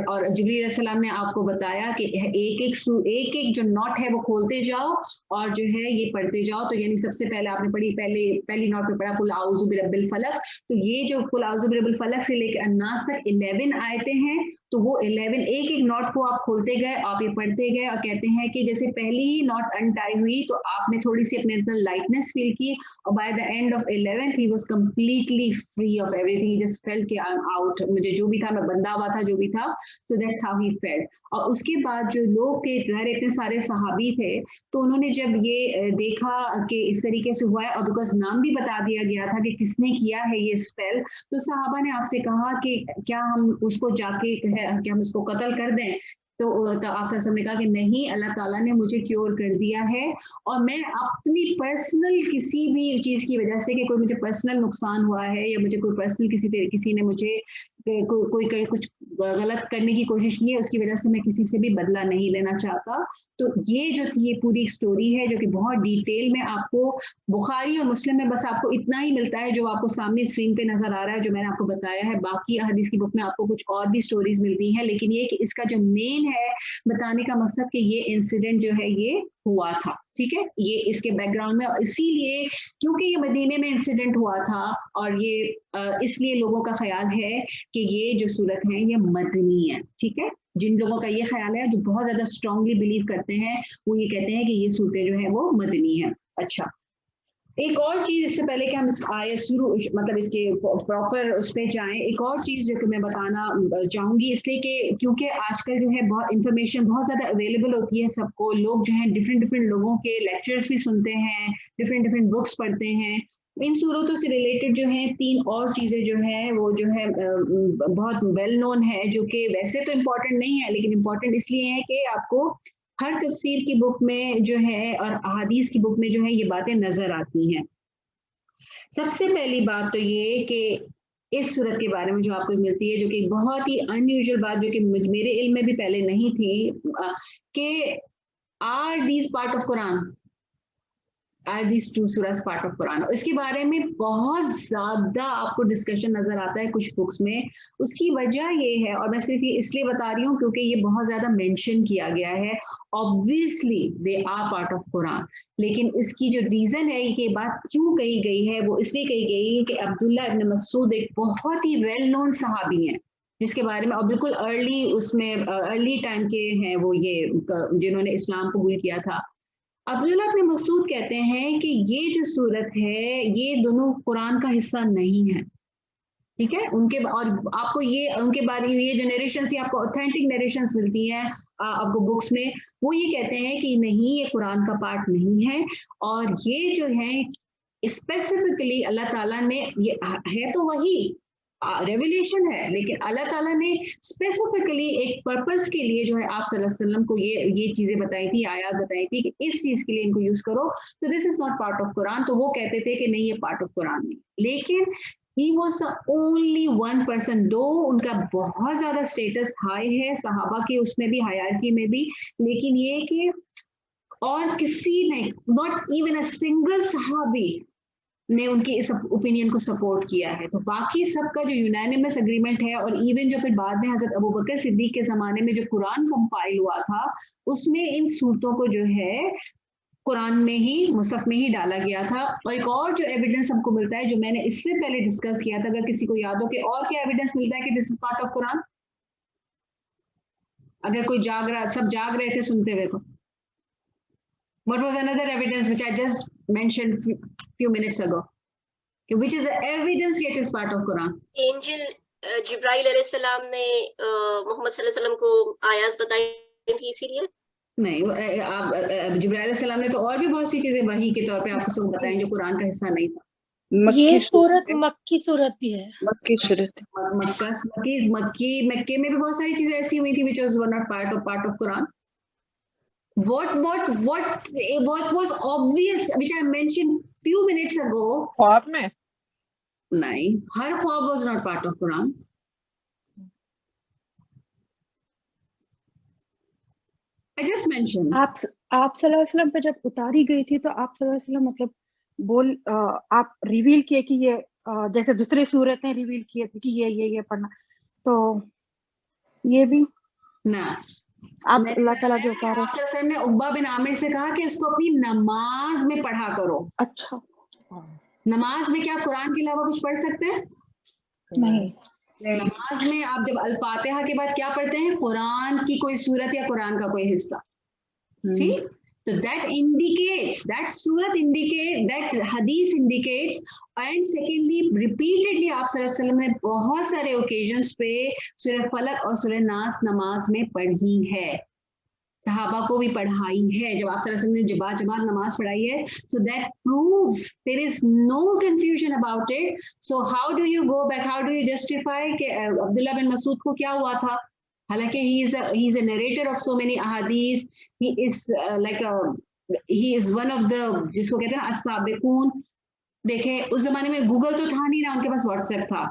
और जिब्रील अलैहिस्सलाम ने आपको बताया कि एक एक जो नॉट है वो खोलते जाओ और जो है ये पढ़ते जाओ। तो यानी सबसे पहले आपने पहली नॉट पे पढ़ा कुल आऊज़ु बिरब्बिल फलक। तो ये जो कुल आऊज़ु बिरब्बिल फलक से लेकर अन्नास तक 11 आयतें हैं। तो वो 11 एक एक नॉट को आप खोलते गए, आप ये पढ़ते गए और कहते हैं कि जैसे पहली ही नॉट अनटाई हुई तो आपने थोड़ी सी अपने अंदर लाइटनेस फील की और by the end of 11th he was completely free of everything. He just felt कि आई एम आउट, मुझे जो भी था मैं बंधा हुआ था जो भी था। So that's how he felt. और उसके बाद जो लोग थे ज़ाहिर इतने सारे सहाबी थे तो उन्होंने जब ये देखा कि इस तरीके से हुआ है और बिकॉज नाम भी बता दिया गया था कि किसने किया है ये स्पेल, तो सहाबा ने आपसे कहा कि क्या हम उसको जाके कि हम इसको कत्ल कर दें? तो आप ने कहा कि नहीं, अल्लाह ताला ने मुझे क्योर कर दिया है और मैं अपनी पर्सनल किसी भी चीज़ की वजह से कि कोई मुझे पर्सनल नुकसान हुआ है या मुझे कोई पर्सनल किसी ने मुझे कोई कुछ गलत करने की कोशिश की है उसकी वजह से मैं किसी से भी बदला नहीं लेना चाहता। तो ये जो थी ये पूरी स्टोरी है जो कि बहुत डिटेल में आपको बुखारी और मुस्लिम में बस आपको इतना ही मिलता है जो आपको सामने स्क्रीन पे नजर आ रहा है जो मैंने आपको बताया है। बाकी हदीस की बुक में आपको कुछ और भी स्टोरीज मिलती हैं, लेकिन ये कि इसका जो मेन है बताने का मकसद कि ये इंसिडेंट जो है ये हुआ था। ठीक है, ये इसके बैकग्राउंड में इसीलिए क्योंकि ये मदीने में इंसिडेंट हुआ था और ये इसलिए लोगों का ख्याल है कि ये जो सूरत है ये मदनी है। ठीक है, जिन लोगों का ये ख्याल है जो बहुत ज्यादा स्ट्रांगली बिलीव करते हैं वो ये कहते हैं कि ये सूरतें जो है वो मदनी है। अच्छा, एक और चीज इससे पहले कि हम इस आयत शुरू मतलब इसके प्रॉपर उस पर जाएं, एक और चीज जो कि मैं बताना चाहूंगी इसलिए कि क्योंकि आजकल जो है बहुत इंफॉर्मेशन बहुत ज्यादा अवेलेबल होती है सबको, लोग जो है डिफरेंट लोगों के लेक्चर्स भी सुनते हैं, डिफरेंट बुक्स पढ़ते हैं। इन सूरतों से रिलेटेड जो है 3 और चीजें जो है वो जो है बहुत वेल नोन है जो कि वैसे तो इम्पोर्टेंट नहीं है लेकिन इम्पोर्टेंट इसलिए है कि आपको हर तफसीर की बुक में जो है और अहादीस की बुक में जो है ये बातें नजर आती हैं। सबसे पहली बात तो ये कि इस सूरत के बारे में जो आपको मिलती है जो कि बहुत ही अनयूजुअल बात जो कि मेरे इल्म में भी पहले नहीं थी कि are these part of Quran, are these 2 सूरज पार्ट ऑफ कुरान। इसके बारे में बहुत ज्यादा आपको डिस्कशन नजर आता है कुछ बुक्स में। उसकी वजह ये है और मैं सिर्फ ये इसलिए बता रही हूँ क्योंकि ये बहुत ज्यादा मेंशन किया गया है। Obviously they are part of Quran, लेकिन इसकी जो रीजन है कि बात क्यों कही गई है वो इसलिए कही गई है कि अब्दुल्ला इब्न मसूद एक बहुत ही वेल नोन सहाबी हैं जिसके बारे में और बिल्कुल अर्ली टाइम के हैं वो, ये जिन्होंने इस्लाम कबूल किया था। अब्दुल्ला इब्न मसूद कहते हैं कि ये जो सूरत है ये दोनों कुरान का हिस्सा नहीं है। ठीक है, उनके और आपको ये उनके बारे में ये जो नरेशंस आपको ऑथेंटिक नरेशंस मिलती हैं आपको बुक्स में, वो ये कहते हैं कि नहीं ये कुरान का पार्ट नहीं है और ये जो है स्पेसिफिकली अल्लाह ताला ने ये है तो वही रेवलेशन है लेकिन अल्लाह ताला ने स्पेसिफिकली एक पर्पस के लिए जो है आप सल्लल्लाहु अलैहि वसल्लम को ये चीजें बताई थी, आयत बताई थी कि इस चीज के लिए इनको यूज करो। तो this is not part of Quran. तो वो कहते थे कि नहीं ये पार्ट ऑफ कुरान नहीं, लेकिन ही वॉज ओनली 1%। दो उनका बहुत ज्यादा स्टेटस हाई है सहाबा के उसमें भी, हायरार्की में भी, लेकिन ये कि और किसी ने, नॉट इवन अ सिंगल सहाबी ने उनकी इस ओपिनियन को सपोर्ट किया है। तो बाकी सबका जो यूनानिमस एग्रीमेंट है, और इवन जो फिर बाद में हजरत अबू बकर सिद्दीक के जमाने में जो कुरान कंपाइल हुआ था, उसमें इन सूरतों को जो है कुरान में ही, मुसहफ में ही डाला गया था। और एक और जो एविडेंस हमको मिलता है, जो मैंने इससे पहले डिस्कस किया था, अगर किसी को याद हो, कि और क्या एविडेंस मिलता है कि this is part of Quran? अगर कोई जाग रहा, सब जाग रहे थे सुनते हुए को, what was another evidence which I just mentioned few minutes ago, which is the evidence that is part of Quran? Angel Jibril अलैहिस्सलाम ने मोहम्मद सल्लल्लाहु अलैहि वसल्लम को आयात बताई थी, इसीलिए नहीं, आप जिब्राइल सलाम ने तो और भी बहुत सी चीजें वही के तौर पे आपको सब बताएं जो कुरान का हिस्सा नहीं था। ये सूरत मक्की सूरत भी है। मक्की सूरत, मक्के में भी बहुत सारी चीजें ऐसी हुई थी which was not part of Quran. What was obvious which I mentioned few minutes ago? ख्वाब में नहीं, हर ख्वाब was not part of Quran. I just mentioned. आप सल्लल्लाहु अलैहि वसल्लम पे जब उतारी गई थी, तो आप सल्लल्लाहु अलैहि वसल्लम मतलब आप रिवील किए कि ये जैसे दूसरे सूरतें रिवील किए थे कि ये पढ़ना, तो ये भी ना, आप अल्लाह ताला जो कह रहे हैं। ने उब्बा बिन आमिर से कहा कि इसको अपनी नमाज में पढ़ा करो। अच्छा, नमाज में क्या आप कुरान के अलावा कुछ पढ़ सकते हैं? नहीं, नमाज में आप जब अल फातिहा के बाद क्या पढ़ते हैं? कुरान की कोई सूरत या कुरान का कोई हिस्सा, ठीक? तो that indicates, that Surat indicate, that हदीस इंडिकेट्स, एंड सेकेंडली रिपीटेडली आप सल्लल्लाहु अलैहि वसल्लम ने बहुत सारे ओकेजन्स पे सूरह फलक और सूरह नास नमाज में पढ़ी है, सहाबा को भी पढ़ाई है। जब आप सल्लल्लाहु अलैहि वसल्लम ने जमात नमाज पढ़ाई है, so that proves there is no confusion about it. So how do you go back, how do you justify कि अब्दुल्ला बिन मसूद को क्या हुआ था? हालांकि he is a narrator of so many अहादीस, he is one of the, जिसको कहते हैं अस्साबिकून। देखे उस जमाने में गूगल तो था नहीं ना, उनके पास व्हाट्सएप था,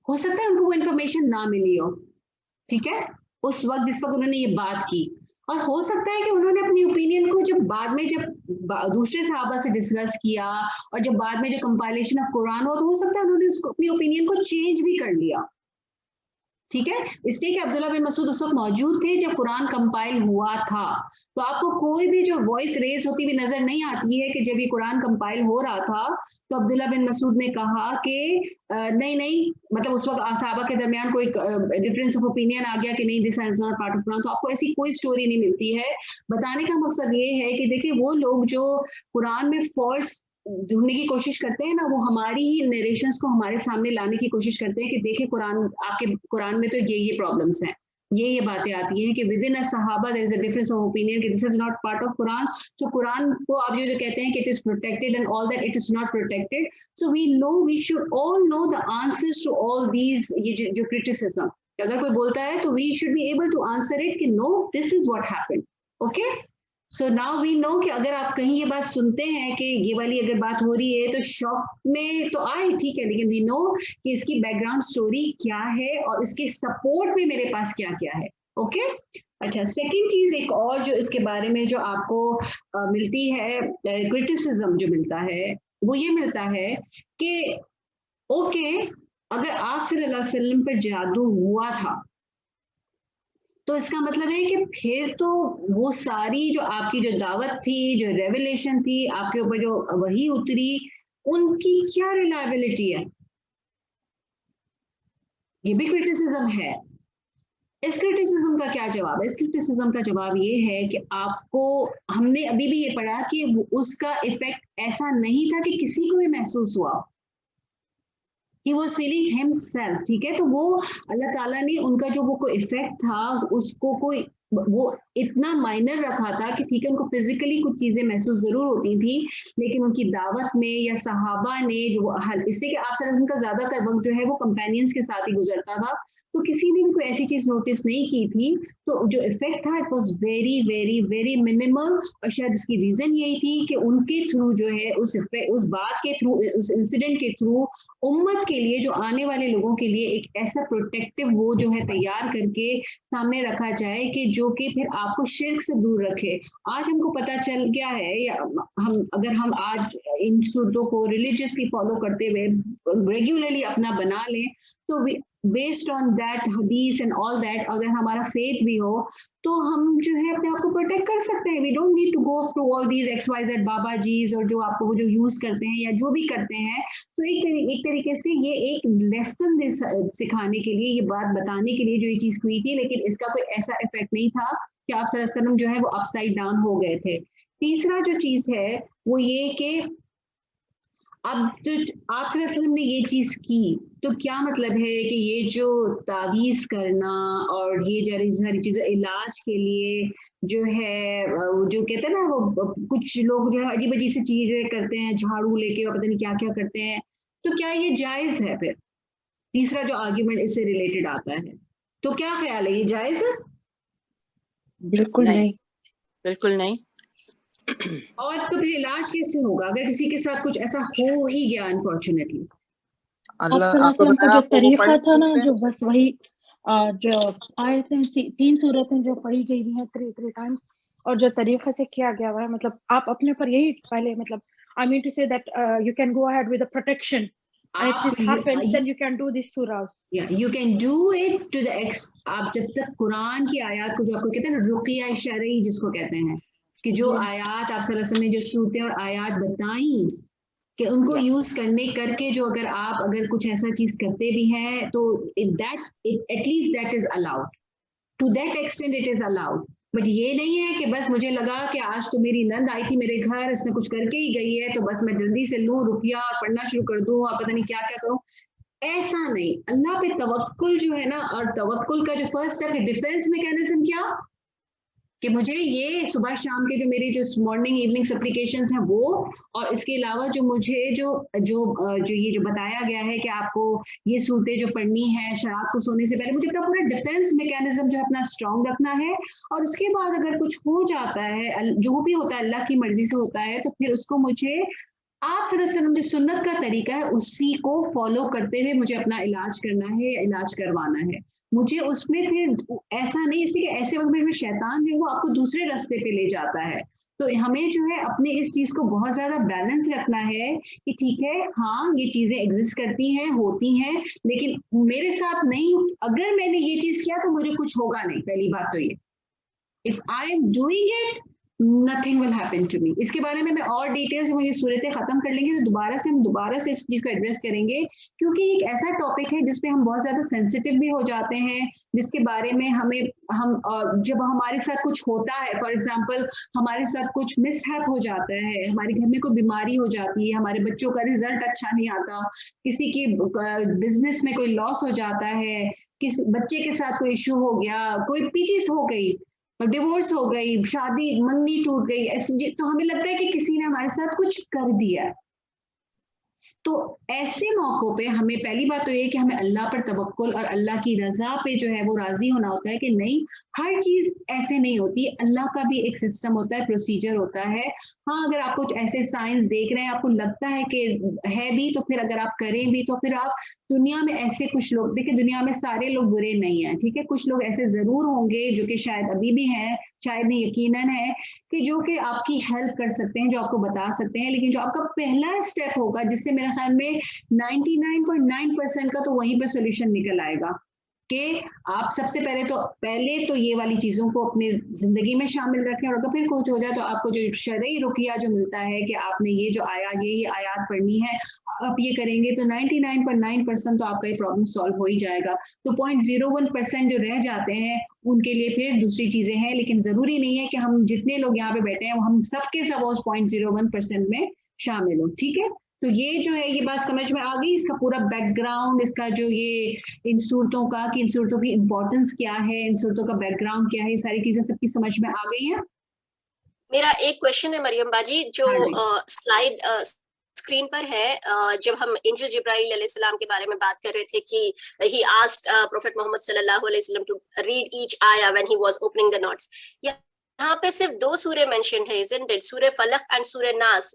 हो सकता है उनको वो इन्फॉर्मेशन ना मिली हो, ठीक है, उस वक्त जिस वक्त उन्होंने ये बात की। और हो सकता है कि उन्होंने अपनी ओपिनियन को जब बाद में, जब दूसरे सहाबा से डिस्कस किया और जब बाद में जो कंपाइलेशन ऑफ कुरान हो, तो हो सकता है उन्होंने उसको अपनी ओपिनियन को चेंज भी कर लिया, ठीक है। इसलिए कि अब्दुल्ला बिन मसूद उस वक्त मौजूद थे जब कुरान कंपाइल हुआ था, तो आपको कोई भी जो वॉइस रेज होती हुई नजर नहीं आती है कि जब ये कुरान कंपाइल हो रहा था तो अब्दुल्ला बिन मसूद ने कहा कि नहीं, मतलब उस वक्त सहाबा के दरमियान कोई डिफरेंस ऑफ ओपिनियन आ गया कि नहीं, this is not part of Quran. तो आपको ऐसी कोई स्टोरी नहीं मिलती है। बताने का मकसद ये है कि देखिए, वो लोग जो कुरान में फॉल्ट्स ढूंढने की कोशिश करते हैं ना, वो हमारी ही नरेशंस को हमारे सामने लाने की कोशिश करते हैं कि देखिए कुरान, आपके कुरान में तो ये प्रॉब्लम्स हैं, ये बातें आती हैं कि विद इन अ सहाबा there is a difference of opinion कि this is not part of Quran. So Quran को आप जो कहते हैं कि it is protected and all that, it is not protected. So we know, we should all know the answers to all these, ये जो criticism अगर कोई बोलता है तो we should be able to answer it कि no, this is what happened. Okay, so now we know कि अगर आप कहीं ये बात सुनते हैं कि ये वाली अगर बात हो रही है तो शॉक में तो आए, ठीक है, लेकिन वी नो कि इसकी बैकग्राउंड स्टोरी क्या है और इसके सपोर्ट में मेरे पास क्या क्या है। ओके, अच्छा, सेकंड चीज एक और जो इसके बारे में जो आपको मिलती है, क्रिटिसिज्म जो मिलता है, वो ये मिलता है कि ओके, अगर आप सल्लल्लाहु अलैहि वसल्लम पर जादू हुआ था तो इसका मतलब है कि फिर तो वो सारी जो आपकी जो दावत थी, जो रेवलेशन थी, आपके ऊपर जो वही उतरी, उनकी क्या रिलायबिलिटी है? ये भी क्रिटिसिज्म है। इस क्रिटिसिज्म का क्या जवाब है? इस क्रिटिसिज्म का जवाब ये है कि आपको, हमने अभी भी ये पढ़ा कि उसका इफेक्ट ऐसा नहीं था कि किसी को भी महसूस हुआ, He was feeling himself, ठीक है। तो वो अल्लाह ताला ने उनका जो वो कोई इफेक्ट था, उसको कोई वो इतना माइनर रखा था कि ठीक है, उनको फिजिकली कुछ चीजें महसूस जरूर होती थी, लेकिन उनकी दावत में या सहाबा ने जो इसलिए कि आप सल्लल्लाहु अलैहि वसल्लम का ज्यादातर वक्त जो है वो कंपेनियंस के साथ ही गुजरता था, तो किसी ने भी कोई ऐसी चीज नोटिस नहीं की थी, तो जो इफेक्ट था it was very very very minimal, और शायद उसकी रीजन यही थी कि उनके थ्रू जो है उस बात के थ्रू, उस इंसिडेंट के थ्रू उम्मत के लिए, जो आने वाले लोगों के लिए एक ऐसा प्रोटेक्टिव वो जो है तैयार करके सामने रखा जाए कि जो कि फिर आपको शिर्क से दूर रखे। आज हमको पता चल गया है, या हम आज इन सूरतों को रिलीजियसली फॉलो करते हुए रेगुलरली अपना बना लें, तो बेस्ड ऑन दैट हदीस एंड ऑल दैट, अगर हमारा फेथ भी हो तो हम जो है अपने आप को प्रोटेक्ट कर सकते हैं। We don't need to go through all these XYZ बाबा जीज, और जो आपको वो जो यूज करते हैं या जो भी करते हैं। तो एक तरीके से ये एक लेसन सिखाने के लिए, ये बात बताने के लिए जो ये चीज हुई थी, लेकिन इसका कोई ऐसा इफेक्ट नहीं था कि आप सल्लल्लाहु अलैहि वसल्लम जो है वो अपसाइड डाउन हो गए थे। तीसरा जो चीज है वो ये कि अब तो आप सल्लल्लाहु अलैहि वसल्लम ने ये चीज की, तो क्या मतलब है कि ये जो तावीज करना और ये सारी चीजें इलाज के लिए जो है, जो कहते हैं ना वो कुछ लोग जो है अजीब अजीब सी चीजें करते हैं, झाड़ू लेके और पता नहीं क्या क्या करते हैं, तो क्या ये जायज है? फिर तीसरा जो आर्ग्यूमेंट इससे रिलेटेड आता है, तो क्या ख्याल है, ये जायज है? बिल्कुल नहीं। बिल्कुल नहीं। और तो फिर इलाज कैसे होगा अगर किसी के साथ कुछ ऐसा हो ही गया अनफॉर्चुनेटली? अल्लाह आपको बताया, जो तरीका था ना, जो बस वही जो आयतें 3 सूरतें जो पढ़ी गई हैं 3 टाइम्स, और जो तरीका से किया गया हुआ है, मतलब आप अपने पर यही पहले, मतलब I mean to say that you can go ahead with the protection, and if this happens then you can do these surahs. Yeah, you can do it to the आप जब तक कुरान की आयत को, जो आपको कहते हैं ना रुकिया शरई जिसको कहते हैं, कि जो आयत आप सल्लल्लाहु अलैहि वसल्लम ने जो सूरतें और आयत बताई कि उनको यूज करने करके जो अगर कुछ ऐसा चीज करते भी हैं तो at least that is allowed, to that extent it is allowed. But ये नहीं है कि बस मुझे लगा कि आज तो मेरी नंद आई थी मेरे घर, इसने कुछ करके ही गई है तो बस मैं जल्दी से लूं रुकिया और पढ़ना शुरू कर दूं और पता नहीं क्या क्या करूं। ऐसा नहीं, अल्लाह पे तवक्कुल जो है ना, और तवक्कुल का जो फर्स्ट स्टेप है डिफेंस मैकेनिज्म, क्या कि मुझे ये सुबह शाम के जो मेरी जो मॉर्निंग इवनिंग सप्लिकेशंस हैं वो, और इसके अलावा जो मुझे जो ये जो बताया गया है कि आपको ये सूरतें जो पढ़नी है रात को सोने से पहले, मुझे अपना पूरा डिफेंस मैकेनिज्म जो है अपना स्ट्रांग रखना है। और उसके बाद अगर कुछ हो जाता है, जो भी होता है अल्लाह की मर्जी से होता है, तो फिर उसको मुझे आप सल्लल्लाहु अलैहि वसल्लम जो सुन्नत का तरीका है उसी को फॉलो करते हुए मुझे अपना इलाज करना है या इलाज करवाना है। मुझे उसमें फिर ऐसा नहीं, इसलिए ऐसे वक्त में शैतान जो है वो आपको दूसरे रास्ते पे ले जाता है। तो हमें जो है अपने इस चीज को बहुत ज्यादा बैलेंस रखना है कि ठीक है, हाँ ये चीजें एग्जिस्ट करती हैं, होती हैं, लेकिन मेरे साथ नहीं, अगर मैंने ये चीज किया तो मुझे कुछ होगा नहीं। पहली बात तो ये, if I am doing it nothing will happen to me. इसके बारे में मैं और डिटेल्स मुझे सूरतें खत्म कर लेंगे तो हम दोबारा से इस चीज को एड्रेस करेंगे, क्योंकि एक ऐसा टॉपिक है जिसपे हम बहुत ज्यादा सेंसिटिव भी हो जाते हैं, जिसके बारे में हम जब हमारे साथ कुछ होता है, फॉर एग्जाम्पल हमारे साथ कुछ मिसहैप हो जाता है, हमारे घर में कोई बीमारी हो जाती है, हमारे बच्चों का रिजल्ट अच्छा नहीं आता, किसी की बिजनेस में कोई लॉस हो जाता है, किसी बच्चे के साथ कोई इशू हो गया, कोई पीचीज हो गई, डिवोर्स हो गई, शादी मंगनी टूट गई, ऐसे तो हमें लगता है कि किसी ने हमारे साथ कुछ कर दिया। तो ऐसे मौकों पे हमें पहली बात तो ये कि हमें अल्लाह पर तवक्कुल और अल्लाह की रजा पे जो है वो राजी होना होता है कि नहीं, हर चीज ऐसे नहीं होती, अल्लाह का भी एक सिस्टम होता है, प्रोसीजर होता है। हाँ, अगर आप कुछ ऐसे साइंस देख रहे हैं, आपको लगता है कि है भी, तो फिर अगर आप करें भी तो फिर आप, दुनिया में ऐसे कुछ लोग, देखिए दुनिया में सारे लोग बुरे नहीं है, ठीक है, कुछ लोग ऐसे जरूर होंगे जो कि शायद अभी भी हैं, शायद नहीं यकीनन है, कि जो कि आपकी हेल्प कर सकते हैं, जो आपको बता सकते हैं, लेकिन जो आपका पहला स्टेप होगा, जिससे मेरे ख्याल में 99.9% का तो वहीं पर सोल्यूशन निकल आएगा कि आप सबसे पहले तो ये वाली चीजों को अपनी जिंदगी में शामिल रखें, और अगर फिर कुछ हो जाए तो आपको जो शरई रुकिया जो मिलता है कि आपने ये जो आयात पढ़नी है, आप ये करेंगे तो 99.9% तो आपका ये प्रॉब्लम सॉल्व हो ही जाएगा। तो 0.01% जो रह जाते हैं उनके लिए फिर दूसरी चीजें हैं, लेकिन जरूरी नहीं है कि हम जितने लोग यहाँ पे बैठे हैं हम सबके सब उस 0.01% में शामिल हो, ठीक है। तो ये जो है ये बात समझ में आ गई, इसका पूरा बैकग्राउंड, इसका जो ये इन सूरतों का, कि इन सूरतों की इंपॉर्टेंस क्या है, इन सूरतों का बैकग्राउंड क्या है, ये सारी चीजें सबकी समझ में आ गई है। मेरा एक क्वेश्चन है मरियम बाजी, जो स्क्रीन पर है जब हम एंजल जिब्राइल अलैहिस्सलाम के बारे में बात कर रहे थे कि ही आस्क्ड प्रोफेट मोहम्मद सल्लल्लाहु अलैहि वसल्लम टू रीड ईच आया when he was opening the notes. यहाँ पे सिर्फ 2 सूरे मेंशन्ड है, इजंट इट? सूरे फलक एंड सूरे नास।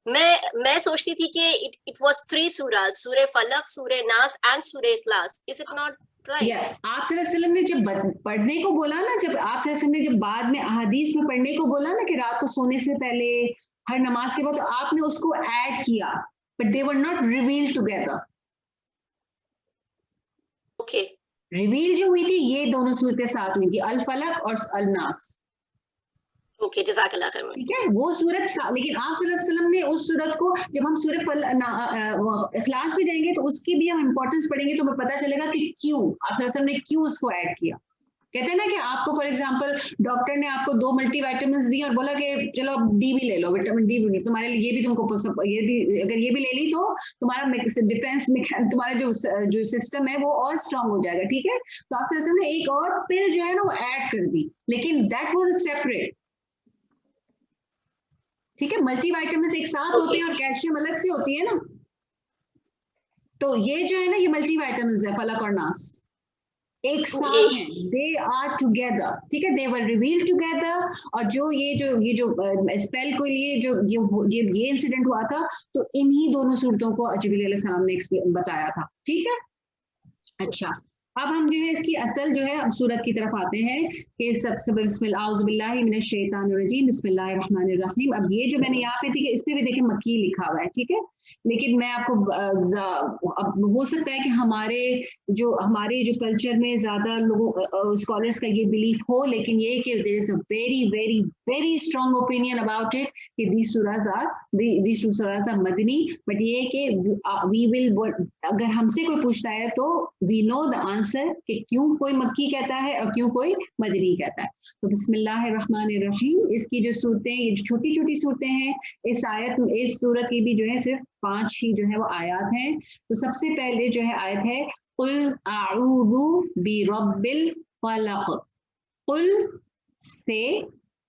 मैं सोचती थी कि इट वाज 3 सूरास, सूरे फलक, सूरे नास एंड सूरे इखलास। Is it not right? आप सल्लल्लाहु अलैहि वसल्लम ने जब पढ़ने को बोला ना, जब आप सल्लल्लाहु अलैहि वसल्लम ने जब बाद में अहादीस में पढ़ने को बोला ना कि रात को सोने से पहले हर नमाज के बाद, तो आपने उसको ऐड किया, but they were not revealed together. Okay, reveal जो हुई थी ये दोनों सूरतें साथ हुई थी, अल फलक और अल नास। ओके, जज़ाकल्लाह खैर। ठीक है, वो सूरत लेकिन आप सल्लल्लाहु अलैहि वसल्लम ने उस सूरत को, जब हम सूरत इखलास में जाएंगे तो उसकी भी हम इंपॉर्टेंस पढ़ेंगे तो हमें पता चलेगा कि क्यों आप सल्लल्लाहु अलैहि वसल्लम ने क्यों उसको ऐड किया। कहते हैं ना कि आपको फॉर एग्जांपल डॉक्टर ने आपको 2 मल्टीविटामिन्स दी और बोला कि चलो डी भी ले लो, विटामिन डी भी तुम्हारे लिए, ये भी तुमको, ये भी अगर ये भी ले ली तो तुम्हारा डिफेंस, तुम्हारा जो सिस्टम है वो और स्ट्रांग हो जाएगा। ठीक है, तो आप सल्लल्लाहु अलैहि वसल्लम ने एक और पिल जो है ना वो ऐड कर दी, लेकिन दैट वाज सेपरेट। ठीक है, मल्टीविटामिन्स एक साथ होते हैं और कैल्शियम अलग से होती है ना, तो ये जो है ना ये मल्टीविटामिन्स है फलक और नास, एक साथ हैं, दे आर टुगेदर। ठीक है, दे वर रिवील्ड टुगेदर। और जो स्पेल को लिए ये इंसिडेंट हुआ था तो इन्हीं दोनों सूरतों को जिब्रील अलैहिस्सलाम ने बताया था। ठीक है, अच्छा, अब हम जो है इसकी असल जो है अब सूरत की तरफ आते हैं कि सबसे बिस्मिल्लाहि मिनश शैतानिर रजीम बिस्मिल्लाहिर रहमानिर रहीम। अब ये जो मैंने यहाँ पे थी कि इस पे भी देखिए मक्की लिखा हुआ है। ठीक है, लेकिन मैं आपको अब हो सकता है कि हमारे जो कल्चर में ज्यादा लोगों स्कॉलर्स का ये बिलीफ हो, लेकिन ये कि there is a very very very strong opinion about it कि these two surahs are मदनी। बट ये कि वी विल, अगर हमसे कोई पूछता है तो वी नो द आंसर कि क्यों कोई मक्की कहता है और क्यों कोई मदनी कहता है। तो बिस्मिल्लाहिर रहमानिर रहीम, इसकी जो सूरतें, ये छोटी छोटी सूरतें हैं, इस सूरत की भी जो है सिर्फ 5 ही जो है वो आयात हैं। तो सबसे पहले जो है आयत है कुल आऊज़ु बिरब्बिल फलक। कुल से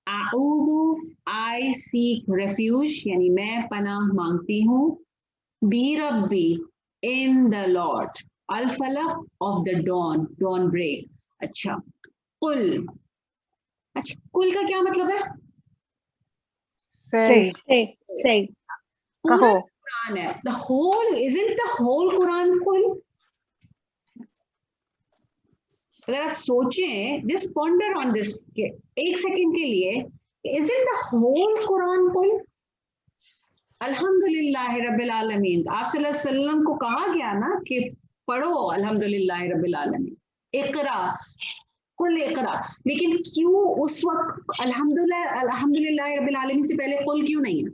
आऊज़ु, आई सीक रेफ्यूज, यानी मैं पनाह मांगती हूँ, बिरब्बी, इन द लॉर्ड, अल फलक, ऑफ द डॉन ब्रेक। अच्छा, कुल, अच्छा कुल का क्या मतलब है? से कहो। Quran है, the whole, isn't the whole Quran कुल? अगर आप सोचें, just ponder on this एक सेकंड के लिए, isn't the whole Quran कुल? अल्हम्दुलिल्लाह रब्बिल आलमीन, आप सल्लल्लाहु अलैहि वसल्लम को कहा गया ना कि पढ़ो अल्हम्दुलिल्लाह रब्बिल आलमीन, इकरा, कुल इकरा। लेकिन क्यों उस वक्त अल्हम्दुलिल्लाह रब्बिल आलमीन से पहले कुल क्यों नहीं है?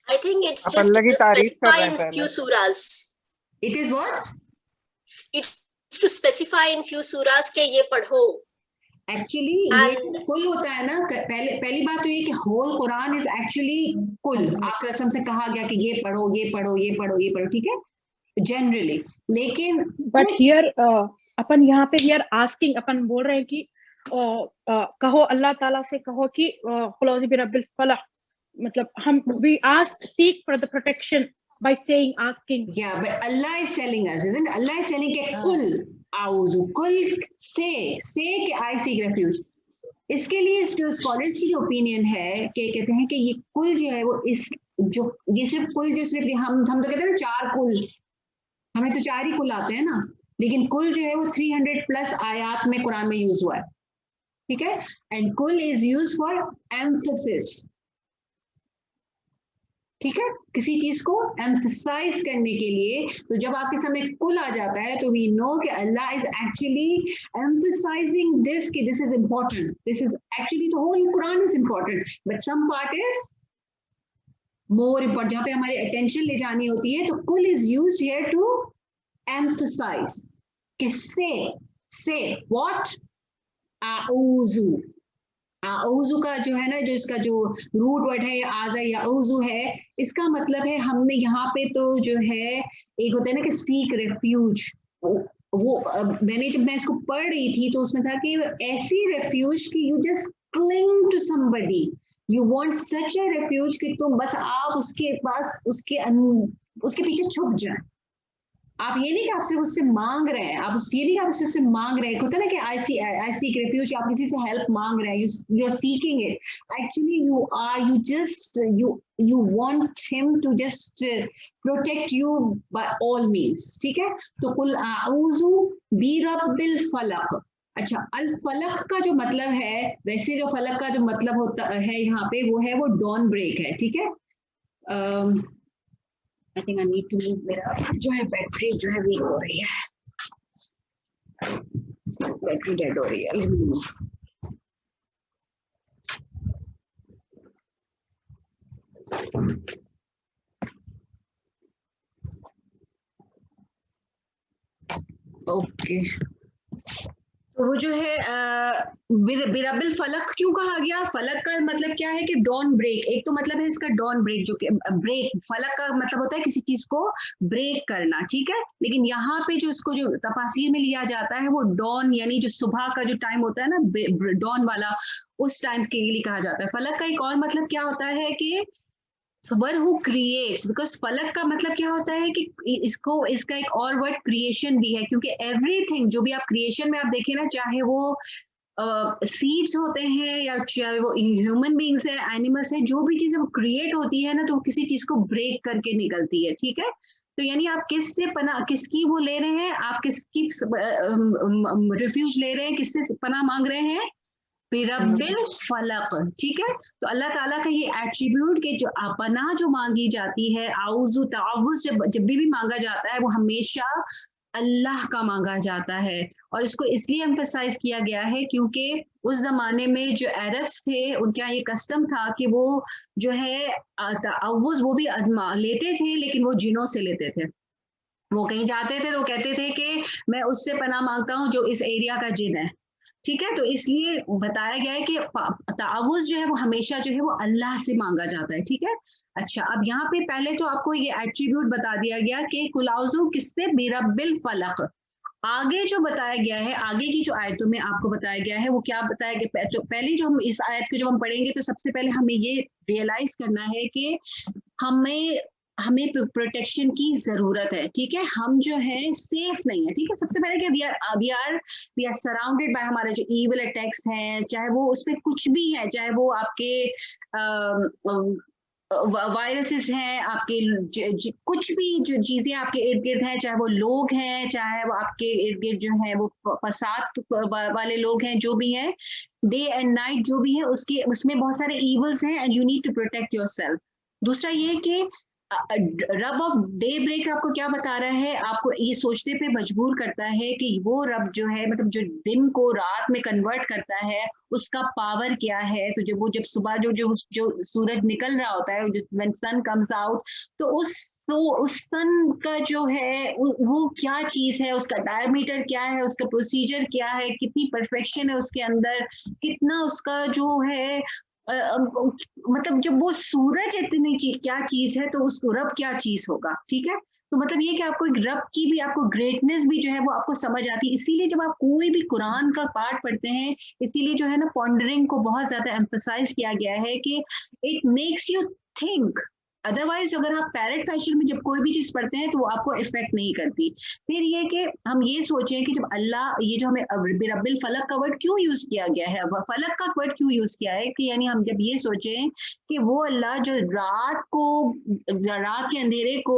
I think it's just to specify in few surahs. It is what? It's to specify in few surahs के ये पढ़ो। Actually ये कुल होता है ना, पहली बात तो ये कि whole Quran is actually कुल। आप सल्लल्लाहु से कहा गया कि ये पढ़ो, ये पढ़ो, ये पढ़ो, ये पढ़ो, ठीक है, जनरली। लेकिन बट हियर अपन यहाँ पे हियर आस्किंग, अपन बोल रहे हैं कि कहो अल्लाह ताला से कहो कि कुल औज़ु बिरब्बिल फलक, मतलब हम we ask, seek for the protection by saying, asking. Yeah, but Allah is telling us, isn't it? Allah is telling कि कुल आऊज़ु, कुल से कि I seek refuge। इसके लिए स्कॉलर्स की जो ओपिनियन है कि कहते हैं कि ये कुल जो है वो इस जो ये सिर्फ कुल जो सिर्फ हम तो कहते हैं ना 4 कुल, हमें तो 4 ही कुल आते हैं ना, लेकिन कुल जो है वो 300 प्लस आयात में कुरान में यूज हुआ है। ठीक है, एंड कुल इज यूज फॉर एम्फसिस। ठीक है, किसी चीज को एम्फसाइज करने के लिए। तो जब आपके सामने कुल आ जाता है तो वी नो कि Allah is actually emphasising this कि this is important, this is actually the whole Quran is important, but some part is more important, जहाँ पे हमारी अटेंशन ले जानी होती है। तो कुल is used here to emphasise, किससे, से व्हाट, आऊज़ु। आऊज़ु का जो है ना, जो इसका जो रूट वर्ड है आज़ा या आऊज़ु है, इसका मतलब है हमने यहाँ पे तो जो है एक होता है ना कि सीक रेफ्यूज, वो जब मैं इसको पढ़ रही थी तो उसमें था कि ऐसी रेफ्यूज कि you just cling to somebody, You want such a refuge कि तुम बस आप उसके पास उसके पीछे छुप जाए। आप ये नहीं कि आप सिर्फ उससे मांग रहे हैं, आप ये नहीं कि आप उससे मांग रहे हैं, होता है ना कि आई सी रेफ्यूज, आप किसी से हेल्प मांग रहे हैं, you are seeking it, actually you want him to just protect you by all means, ठीक है। तो कुल आऊज़ु बिरब्बिल फलक। अच्छा, अल फलक का जो मतलब है, वैसे जो फलक का जो मतलब होता है यहाँ पे वो है वो डॉन ब्रेक है, ठीक है। I think I need to move मेरा जो है बैटरी जो है वीक हो रही है, बैटरी डेड हो रही है। Let me move. ओके, तो वो जो है बिरबिल फलक क्यों कहा गया? फलक का मतलब क्या है कि डॉन ब्रेक, एक तो मतलब है इसका डॉन ब्रेक, जो कि ब्रेक, फलक का मतलब होता है किसी चीज को ब्रेक करना, ठीक है। लेकिन यहाँ पे जो इसको जो तफासीर में लिया जाता है वो डॉन, यानी जो सुबह का जो टाइम होता है ना डॉन वाला, उस टाइम के लिए कहा जाता है। फलक का एक और मतलब क्या होता है कि वन हु क्रिएट्स, बिकॉज फलक का मतलब क्या होता है कि इसका एक और वर्ड क्रिएशन भी है, क्योंकि एवरीथिंग जो भी आप क्रिएशन में आप देखें ना, चाहे वो सीड्स होते हैं या चाहे वो ह्यूमन बींग्स है, एनिमल्स है, जो भी चीजें वो क्रिएट होती है ना, तो वो किसी चीज को ब्रेक करके निकलती है, ठीक है। तो यानी आप किससे पनाह, किसकी वो ले रहे हैं, आप किसकी रिफ्यूज ले रहे हैं, किससे पनाह मांग रहे हैं? बिरब्बिल फलक, ठीक है। तो अल्लाह ताला का ये एट्रीब्यूट कि जो पनाह जो मांगी जाती है, आउज़ु तावुज़ जब भी मांगा जाता है वो हमेशा अल्लाह का मांगा जाता है। और इसको इसलिए एम्फसाइज किया गया है क्योंकि उस जमाने में जो अरब्स थे उनका ये कस्टम था कि वो जो है तावुज़ वो भी लेते थे, लेकिन वो जिनों से लेते थे। वो कहीं जाते थे तो कहते थे कि मैं उससे पनाह मांगता हूँ जो इस एरिया का जिन है, ठीक है। तो इसलिए बताया गया है कि तावुज़ जो है वो हमेशा जो है वो अल्लाह से मांगा जाता है, ठीक है। अच्छा, अब यहाँ पे पहले तो आपको ये एट्रीब्यूट बता दिया गया कि कुलाउज़ु किससे? बिरब्बिल फलक। आगे जो बताया गया है, आगे की जो आयतों में आपको बताया गया है वो क्या बताया गया? तो पहले जो हम इस आयत को जब हम पढ़ेंगे तो सबसे पहले हमें ये रियलाइज करना है कि हमें प्रोटेक्शन की जरूरत है, ठीक है। हम जो है सेफ नहीं है, ठीक है। सबसे पहले कि वी आर सराउंडेड बाय हमारे जो इविल अटैक्स हैं, चाहे वो उसमें कुछ भी है, चाहे वो आपके वायरसेस हैं, आपके कुछ भी जो चीजें आपके इर्द गिर्द हैं, चाहे वो लोग हैं, चाहे वो आपके इर्द गिर्द जो है वो फसाद वाले लोग हैं, जो भी हैं, डे एंड नाइट जो भी है, उसमें बहुत सारे इवल्स हैं and you need to protect yourself. दूसरा ये कि रब ऑफ डे ब्रेक आपको क्या बता रहा है? आपको ये सोचने पे मजबूर करता है कि वो रब जो है, मतलब जो दिन को रात में कन्वर्ट करता है, उसका पावर क्या है। तो जब सुबह जो सूरज निकल रहा होता है, व्हेन सन कम्स आउट, तो उस सन का जो है वो क्या चीज है, उसका डायमीटर क्या है, उसका प्रोसीजर क्या है, कितनी परफेक्शन है उसके अंदर, कितना उसका जो है मतलब जब वो सूरज इतनी क्या चीज है, तो उस रब क्या चीज होगा, ठीक है। तो मतलब ये कि आपको एक रब की भी, आपको ग्रेटनेस भी जो है वो आपको समझ आती है। इसीलिए जब आप कोई भी कुरान का पाठ पढ़ते हैं, इसीलिए जो है ना पॉन्डरिंग को बहुत ज्यादा एम्फसाइज किया गया है कि it makes you think. Otherwise अगर आप पैरेट फैशन में जब कोई भी चीज पढ़ते हैं तो वो आपको इफेक्ट नहीं करती। फिर ये कि हम ये सोचें कि जब अल्लाह, ये जो हमें बिरब्बिल फलक का वर्ड क्यों यूज किया गया है, फलक का वर्ड क्यों यूज किया है, कि यानी हम जब ये सोचें कि वो अल्लाह जो रात के अंधेरे को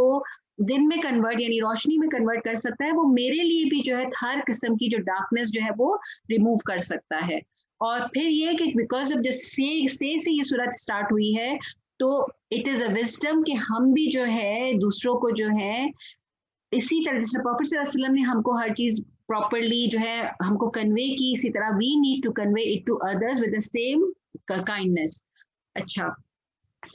दिन में कन्वर्ट, यानी रोशनी में कन्वर्ट कर सकता है, वो मेरे लिए भी जो है हर किस्म की जो डार्कनेस जो है वो रिमूव कर सकता है। और फिर ये कि बिकॉज ऑफ से ये सूरत स्टार्ट हुई है, तो इट इज अ विजडम कि हम भी जो है दूसरों को जो है इसी तरह, जैसे प्रॉफेट सल्लल्लाहु अलैहि वसल्लम ने हमको हर चीज प्रॉपरली जो है हमको कन्वे की, इसी तरह we need to convey it to others with the same kindness. अच्छा,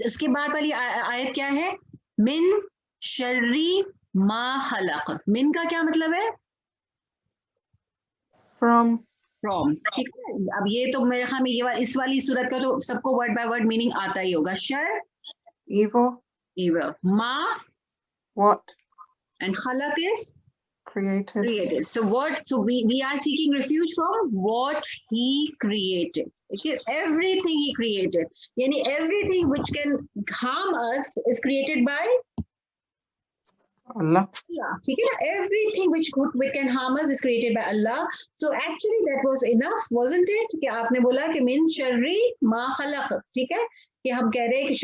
उसके बाद वाली आयत क्या है? मिन शर्री मा खलक। मिन का क्या मतलब है? फ्रॉम, ठीक है। अब ये तो मेरे ख्याल में इस वाली सूरत का तो सबको वर्ड बाय वर्ड मीनिंग आता ही होगा। Sir, evil, ma, what, and khalaq is created. So we are seeking refuge from what he created, Everything he created, yani everything which can harm us is created by Allah. Allah. ठीक है ना? Everything which can harm us is created by Allah. So actually that was enough, wasn't it? कि आपने बोला कि min sharri ma khalaq, ठीक है? कि हम कह रहे हैं कि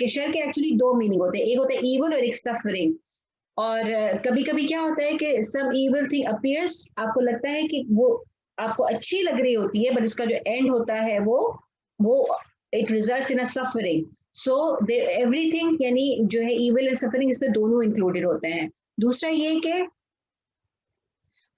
शर के एक्चुअली दो मीनिंग होते हैं, एक होता है evil और एक suffering. और कभी कभी क्या होता है कि some evil thing appears, आपको लगता है कि वो आपको अच्छी लग रही होती है, बट उसका जो एंड होता है वो it results in a suffering. So everything यानी जो है evil and suffering इसमें दोनों included होते हैं. दूसरा ये कि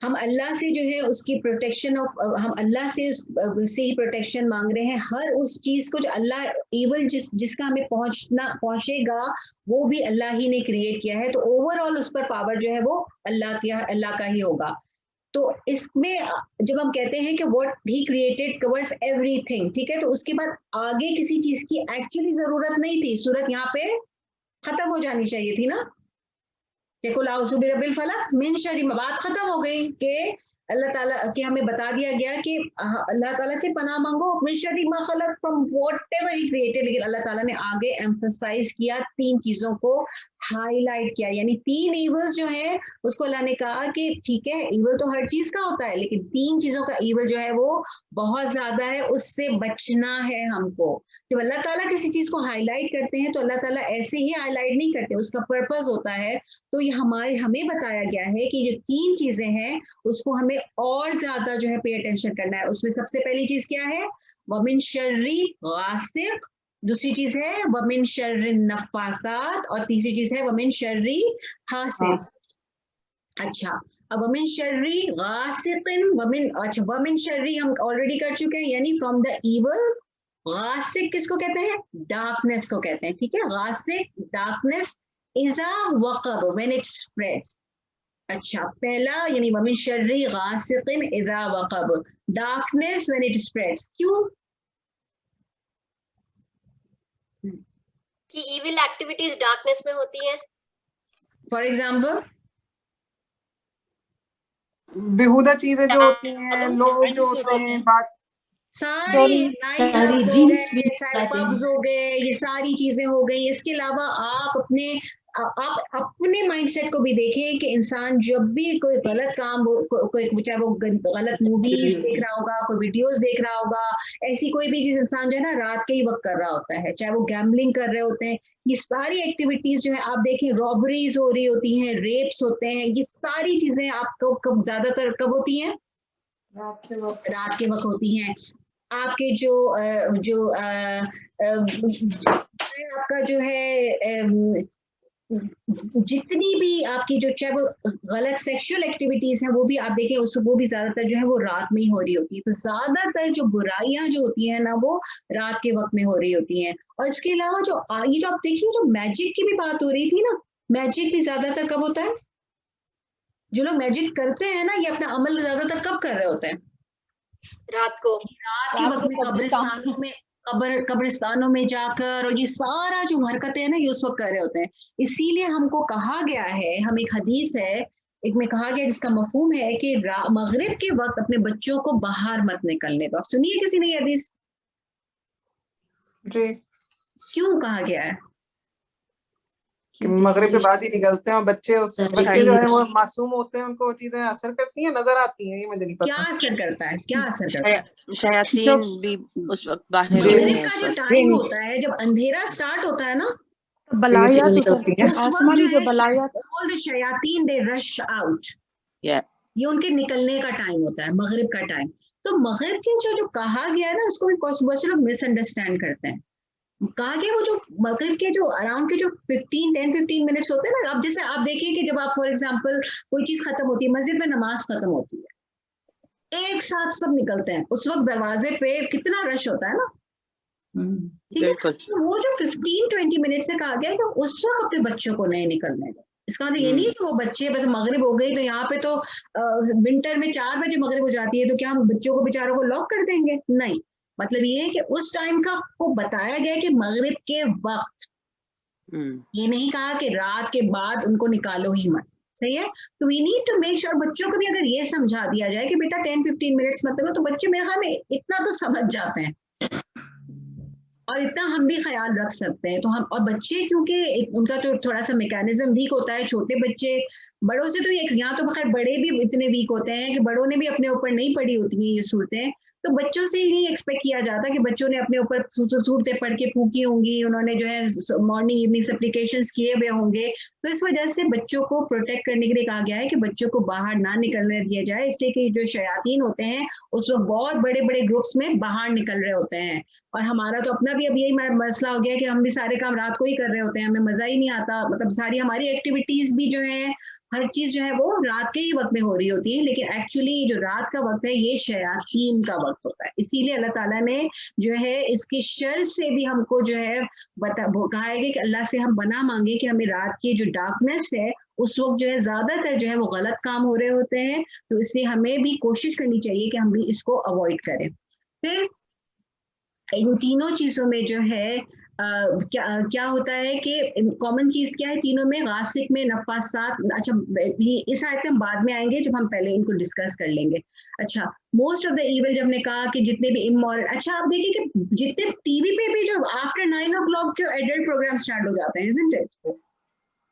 हम अल्लाह से जो है उसकी प्रोटेक्शन हम अल्लाह से ही प्रोटेक्शन मांग रहे हैं. हर उस चीज को जो अल्लाह evil जिसका हमें पहुंचेगा वो भी अल्लाह ही ने क्रिएट किया है, तो ओवरऑल उस पर पावर जो है वो अल्लाह का ही होगा. तो इसमें जब हम कहते हैं कि what he created covers everything, ठीक है, तो उसके बाद आगे किसी चीज की एक्चुअली जरूरत नहीं थी. सूरत यहाँ पे खत्म हो जानी चाहिए थी ना. देखो लाउज़ु बिरब्बिल फलक मिन शर्रि, बात खत्म हो गई कि अल्लाह ताला के हमें बता दिया गया कि अल्लाह ताला से पनाह मांगो मिन शर्रि मा खलक, फ्रॉम व्हाटएवर ही क्रिएटेड. लेकिन अल्लाह ताला ने आगे एम्फसाइज किया, तीन चीजों को हाईलाइट किया, यानी तीन इवल्स जो है उसको अल्लाह ने कहा कि ठीक है इवल तो हर चीज का होता है, लेकिन तीन चीजों का इवल जो है वो बहुत ज्यादा है, उससे बचना है हमको. जब अल्लाह ताला किसी चीज को हाईलाइट करते हैं तो अल्लाह ताला ऐसे ही हाईलाइट नहीं करते, उसका पर्पस होता है. तो ये हमें बताया गया है कि जो तीन चीजें हैं उसको हमें और ज्यादा जो है पे अटेंशन करना है. उसमें सबसे पहली चीज क्या है? वमिन शर्री गासिक, दूसरी चीज है वमिन शर्री नफासात, और तीसरी चीज है वमिन शर्री हासिद. अच्छा, अब वमिन शर्री गासिकिन, वमिन शर्री हम ऑलरेडी कर चुके हैं, यानी फ्रॉम द इवल. गासिक किसको कहते हैं? डार्कनेस को कहते हैं, ठीक है. गासिक डार्कनेस, इज़ा वक़ब व्हेन इट स्प्रेड्स. अच्छा, पहला यानी वमिन शर्री गासिकिन इज़ा वक़ब, डार्कनेस व्हेन इट स्प्रेड्स. क्यों? कि इविल एक्टिविटीज डार्कनेस में होती हैं. फॉर एग्जाम्पल बेहुदा चीजें जो होती हैं, लोग जो होते हैं, बात सारी नाइट क्लब्स हो गए, सारे पब्स हो गए, ये सारी चीजें हो गई. इसके अलावा आप अपने माइंडसेट को भी देखें कि इंसान जब भी कोई गलत काम, कोई चाहे वो गलत मूवीज देख रहा होगा, कोई वीडियोस देख रहा होगा, ऐसी कोई भी चीज इंसान जो है ना रात के ही वक्त कर रहा होता है, चाहे वो गैम्बलिंग कर रहे होते हैं, ये सारी एक्टिविटीज जो है आप देखें, रॉबरीज हो रही होती हैं, रेप्स होते हैं, ये सारी चीजें आपको ज्यादातर कब होती हैं? रात के वक्त होती हैं. आपके आपका जो है जितनी भी आपकी जो चाहे वो गलत सेक्सुअल एक्टिविटीज हैं वो भी आप देखें वो भी ज्यादातर जो है वो रात में ही हो रही होती है. तो ज्यादातर जो बुराइयां जो होती हैं ना वो रात के वक्त में हो रही होती हैं. और इसके अलावा ये जो आप देखिए, जो मैजिक की भी बात हो रही थी ना, मैजिक भी ज्यादातर कब होता है? जो लोग मैजिक करते हैं ना, ये अपना अमल ज्यादातर कब कर रहे होते हैं? रात के वक्त में कब्रिस्तानों में जाकर, और ये सारा जो हरकतें हैं ना ये उस वक्त कर रहे होते हैं. इसीलिए हमको कहा गया है, हम एक हदीस है एक में कहा गया जिसका मफहूम है कि मगरिब के वक्त अपने बच्चों को बाहर मत निकलने दो. आप सुनिए किसी ने ये हदीस जी, क्यों कहा गया है? मगरिब के बाद ही निकलते हैं, और बच्चे जो है वो मासूम होते हैं, उनको चीजें असर करती हैं, नजर आती हैं. ये मुझे नहीं पता क्या असर करता है, क्या असर करता है? शयातीन भी उस वक्त बाहर होते हैं. का जो टाइम होता है, जब अंधेरा स्टार्ट होता है ना, बलायात, आसमानी जो बलायात, ऑल द शयातीन दे रश आउट. ये उनके निकलने का टाइम होता है, मगरिब का टाइम. तो मगरिब के जो कहा गया है ना, उसको भी बहुत से लोग मिसअंडरस्टैंड करते हैं. कहा गया वो जो मगरिब के जो अराउंड के जो 10-15 मिनट्स होते हैं ना, अब जैसे आप देखिए कि जब आप फॉर एग्जांपल कोई चीज खत्म होती है, मस्जिद में नमाज खत्म होती है, एक साथ सब निकलते हैं, उस वक्त दरवाजे पे कितना रश होता है ना. ठीक है, तो वो जो 15-20 मिनट से कहा गया कि उस वक्त अपने बच्चों को नहीं निकलने दो. इसका मतलब ये नहीं है कि वो बच्चे बस मगरिब हो गई तो यहाँ पे तो विंटर में 4 बजे मगरिब हो जाती है तो क्या हम बच्चों को बेचारों को लॉक कर देंगे? नहीं, मतलब ये है कि उस टाइम का को बताया गया कि मगरिब के वक्त, ये नहीं कहा कि रात के बाद उनको निकालो ही मत. सही है। तो we need to make sure, बच्चों को भी अगर ये समझा दिया जाए कि बेटा 10-15 मिनट्स मत करो, तो बच्चे मेरे ख्याल में इतना तो समझ जाते हैं और इतना हम भी ख्याल रख सकते हैं। तो हम, और बच्चे क्योंकि उनका तो थोड़ा सा मैकेनिज्म वीक होता है, छोटे बच्चे बड़ों से तो यहाँ तो खैर बड़े भी इतने वीक होते हैं कि बड़ों ने भी अपने ऊपर नहीं पढ़ी होती हैं ये सूरतें, तो बच्चों से ही नहीं एक्सपेक्ट किया जाता कि बच्चों ने अपने ऊपर सूरतें पढ़ के फूकी होंगी, उन्होंने जो है मॉर्निंग इवनिंग एप्लीकेशंस किए हुए होंगे। तो इस वजह से बच्चों को प्रोटेक्ट करने के लिए कहा गया है कि बच्चों को बाहर ना निकलने दिया जाए, इसलिए कि जो शयातीन होते हैं उस वक्त बहुत बड़े बड़े ग्रुप्स में बाहर निकल रहे होते हैं। और हमारा तो अपना भी अब यही मसला हो गया कि हम भी सारे काम रात को ही कर रहे होते हैं, हमें मजा ही नहीं आता, मतलब सारी हमारी एक्टिविटीज भी जो है, हर चीज जो है वो रात के ही वक्त में हो रही होती है, लेकिन एक्चुअली जो रात का वक्त है ये शयातीन का वक्त होता है। इसीलिए अल्लाह ताला ने जो है इसकी शर से भी हमको जो है कहा है कि अल्लाह से हम बना मांगे कि हमें रात की जो डार्कनेस है उस वक्त जो है ज्यादातर जो है वो गलत काम हो रहे होते हैं, तो इसलिए हमें भी कोशिश करनी चाहिए कि हम भी इसको अवॉइड करें। फिर इन तीनों चीजों में जो है क्या होता है कि कॉमन चीज क्या है तीनों में, गासिक में, नफासात। अच्छा, इस आयत में हम बाद में आएंगे जब हम पहले इनको डिस्कस कर लेंगे। अच्छा, मोस्ट ऑफ द इविल, जब ने कहा कि जितने भी इमोरल, अच्छा आप देखिए कि जितने टीवी पे भी जो आफ्टर 9 o'clock जो एडल्ट प्रोग्राम स्टार्ट हो जाते हैं, isn't it?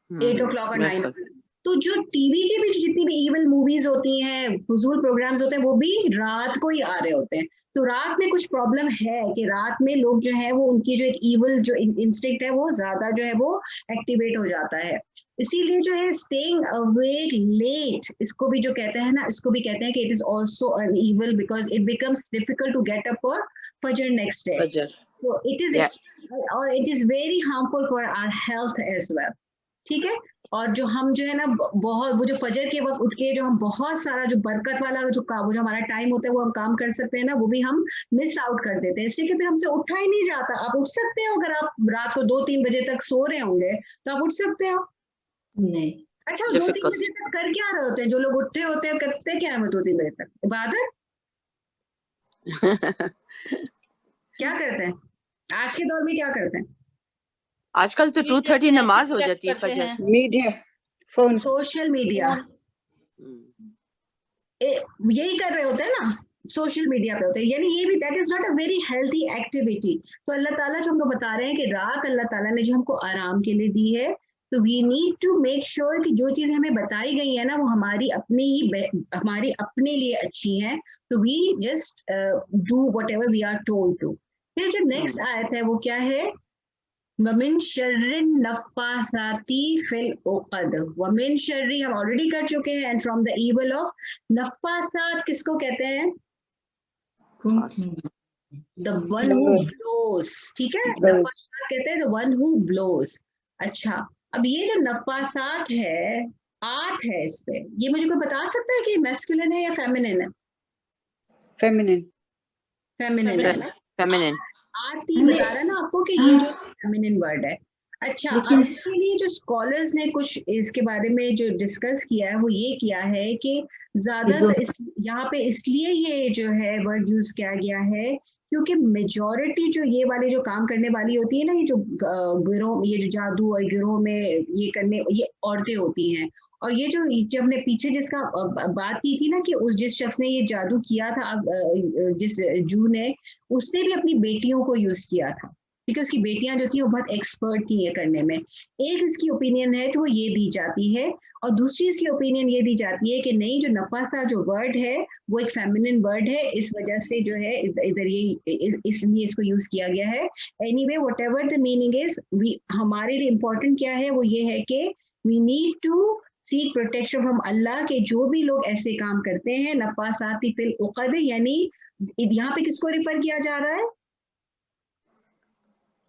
8 o'clock और 9 o'clock, तो जो टीवी के भी जितनी भी इविल मूवीज होती हैं, फजूल प्रोग्राम्स होते हैं, वो भी रात को ही आ रहे होते हैं। तो रात में कुछ प्रॉब्लम है कि रात में लोग जो है वो उनकी जो एक इविल जो इंस्टिंक्ट है वो ज्यादा जो है वो एक्टिवेट हो जाता है। इसीलिए जो है स्टेइंग अवेक लेट, इसको भी जो कहते हैं ना, इसको भी कहते हैं कि it is also an evil because it becomes difficult to get up for फजर नेक्स्ट डे। तो इट इज और it is very harmful for our health as well. ठीक है। और जो हम जो है ना बहुत, वो जो फजर के वक्त उठ के जो हम बहुत सारा जो बरकत वाला जो हमारा टाइम होता है वो हम काम कर सकते हैं ना, वो भी हम मिस आउट कर देते हैं, इसलिए कि फिर हमसे उठा ही नहीं जाता। आप उठ सकते हो, अगर आप रात को 2-3 बजे तक सो रहे होंगे तो आप उठ सकते हो नहीं। अच्छा, 2-3 बजे तक कर क्या रहे होते हैं जो लोग उठे होते हैं, करते क्या है वो 2-3 बजे तक? इबादत क्या करते हैं आज के दौर में, क्या करते हैं आजकल? तो 2:30 नमाज हो जाती है फजर। मीडिया, फोन, सोशल मीडिया, यही कर रहे होते हैं ना, सोशल मीडिया पे होते हैं, यानी ये भी that is not a very healthy activity. तो अल्लाह ताला जो हमको बता रहे हैं कि रात अल्लाह ताला ने जो हमको आराम के लिए दी है, तो we need to make sure कि जो चीज हमें बताई गई है ना वो हमारी अपने लिए अच्छी है। तो we just do whatever we are told to. फिर जो नेक्स्ट आयत है वो क्या है, वमिन शर्रिन नफ़्फ़ासाती फिल उक़द। वमिन शर्री हम ऑलरेडी कर चुके हैं, and from the evil of नफ़्फ़ासात किसको कहते हैं? The one who blows. ठीक है, नफ़्फ़ासात कहते हैं द वन हु ब्लोस। अच्छा, अब ये जो नफ़्फ़ासात है, आत है इस पे, ये मुझे कोई बता सकता है कि मैस्कुलिन है या फेमिनिन है? फेमिनिन, फेमिनिन है ना, फेमिनिन। आती बता रहा है ना आपको कि ये जो फेमिनिन वर्ड है। अच्छा, अब इसके लिए जो स्कॉलर्स ने कुछ इसके बारे में जो डिस्कस किया है वो ये किया है कि ज्यादातर यहाँ पे इसलिए ये जो है वर्ड यूज किया गया है क्योंकि मेजॉरिटी जो ये वाले जो काम करने वाली होती है ना, ये जो गिरोह, ये जो जादू और गिरोह में ये करने, ये औरतें होती हैं। और ये जो जब हमने पीछे जिसका बात की थी ना कि जिस शख्स ने ये जादू किया था, जिस जू ने, उसने भी अपनी बेटियों को यूज किया था, क्योंकि उसकी बेटियां जो थी वो बहुत एक्सपर्ट थी ये करने में। एक इसकी ओपिनियन है तो वो ये दी जाती है, और दूसरी इसकी ओपिनियन ये दी जाती है कि नहीं, जो नफासा जो वर्ड है वो एक फेमिनिन वर्ड है, इस वजह से जो है इधर ये इसलिए इसको यूज किया गया है। Anyway, whatever the meaning is, हमारे लिए इम्पोर्टेंट क्या है वो ये है कि we need to seek protection from Allah के जो भी लोग ऐसे काम करते हैं। नफासाती फिल उक़द, यानी यहाँ पे किसको रिफर किया जा रहा है?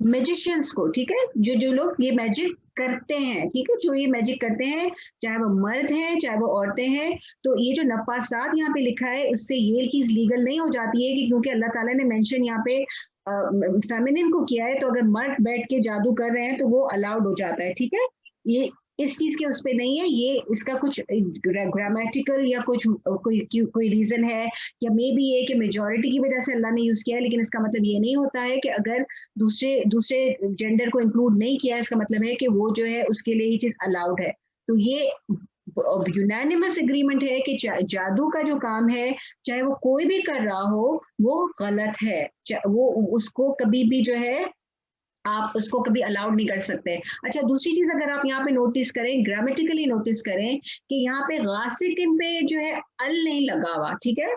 मैजिशियंस को। ठीक है, जो लोग ये मैजिक करते हैं, ठीक है, जो ये मैजिक करते हैं, चाहे वो मर्द हैं चाहे वो औरतें हैं। तो ये जो नफासात यहाँ पे लिखा है, उससे ये चीज लीगल नहीं हो जाती है कि क्योंकि अल्लाह ताला ने मेंशन यहाँ पे फेमिनिन को किया है, तो अगर मर्द बैठ के जादू कर रहे हैं तो वो अलाउड हो जाता है। ठीक है, ये इस चीज के उस पे नहीं है, ये इसका कुछ ग्रामेटिकल या कुछ कोई रीजन है, या मे बी ये कि मेजॉरिटी की वजह से अल्लाह ने यूज किया है, लेकिन इसका मतलब ये नहीं होता है कि अगर दूसरे जेंडर को इंक्लूड नहीं किया, इसका मतलब है कि वो जो है उसके लिए ये चीज अलाउड है। तो ये यूनानिमस एग्रीमेंट है कि जादू का जो काम है चाहे वो कोई भी कर रहा हो वो गलत है, वो उसको कभी भी जो है आप उसको कभी अलाउड नहीं कर सकते। अच्छा, दूसरी चीज अगर आप यहाँ पे नोटिस करें, ग्रामेटिकली नोटिस करें कि यहाँ पे गासिकिन पे जो है अल नहीं लगा हुआ, ठीक है,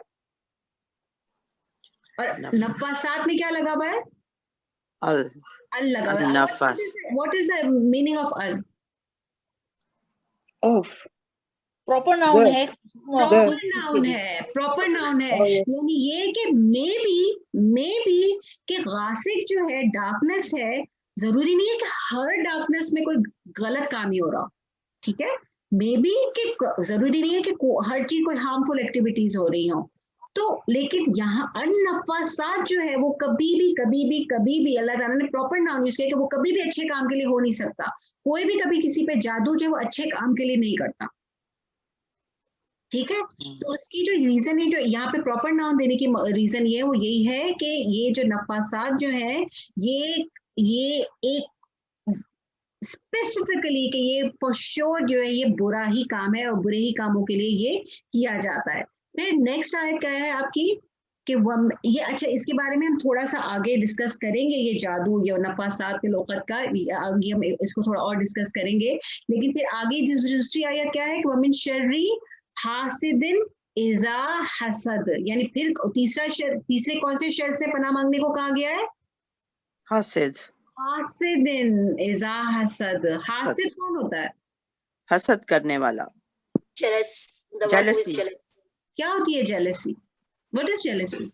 और नफासात में क्या लगा हुआ है? अल अल लगा हुआ है। नफास। What is the meaning of अल? ऑफ प्रॉपर नाउन है, प्रॉपर नाउन है, प्रॉपर नाउन है, यानी ये कि मे बी कि गासिक जो है डार्कनेस है, जरूरी नहीं है कि हर डार्कनेस में कोई गलत काम ही हो रहा, ठीक है, मे बी कि जरूरी नहीं है कि हर चीज कोई हार्मफुल एक्टिविटीज हो रही हो, तो लेकिन यहाँ अननफासात जो है वो कभी भी अल्लाह ताला ने प्रॉपर नाउन यूज किया कि वो कभी भी अच्छे काम के लिए हो नहीं सकता। कोई भी कभी किसी पे जादू जो है वो अच्छे काम के लिए नहीं करता, ठीक है। तो उसकी जो रीजन है, जो यहाँ पे प्रॉपर नाउन देने की रीजन ये वो यही है कि ये जो नफासात जो है ये एक स्पेसिफिकली कि ये फॉर श्योर जो है ये बुरा ही काम है और बुरे ही कामों के लिए ये किया जाता है। फिर नेक्स्ट आयत क्या है आपकी कि ये, अच्छा इसके बारे में हम थोड़ा सा आगे डिस्कस करेंगे, ये जादू या नफासात के लोकत का आगे हम इसको थोड़ा और डिस्कस करेंगे, लेकिन फिर आगे दूसरी आयत क्या है कि वमिन शर्री हासिदिन इज़ा हसद, यानी फिर तीसरे कौन से शर से पनाह मांगने को कहा गया है? हासिद। हासिदिन इज़ा हसद, हासिद कौन होता है? हसद करने वाला। जेलसी। क्या होती है जेलसी? What is jealousy?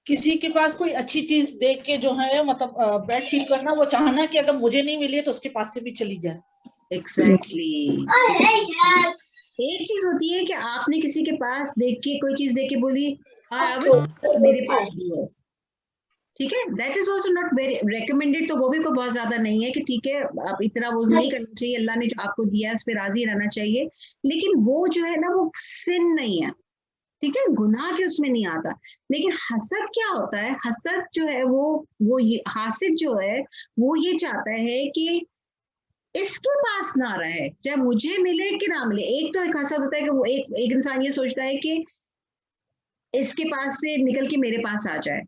किसी के पास कोई अच्छी चीज देख के जो है मतलब बैड फील करना, वो चाहना कि अगर मुझे नहीं मिली है तो उसके पास से भी चली जाए। एग्जैक्टली। एक चीज होती है कि आपने किसी के पास देख के कोई चीज देख के बोली मेरे पास भी है, ठीक है, that is also not very recommended, तो वो भी कोई बहुत ज्यादा नहीं है कि ठीक है आप इतना वो नहीं करना चाहिए, अल्लाह ने जो आपको दिया है उस पर राजी रहना चाहिए, लेकिन वो जो है ना वो सिन नहीं है, ठीक है, गुनाह के उसमें नहीं आता। लेकिन हसद क्या होता है? हसद जो है वो ये हासिद जो है वो ये चाहता है कि इसके पास ना रहे, चाहे मुझे मिले कि ना मिले। एक तो एक हसद होता है कि वो एक इंसान ये सोचता है कि इसके पास से निकल के मेरे पास आ जाए,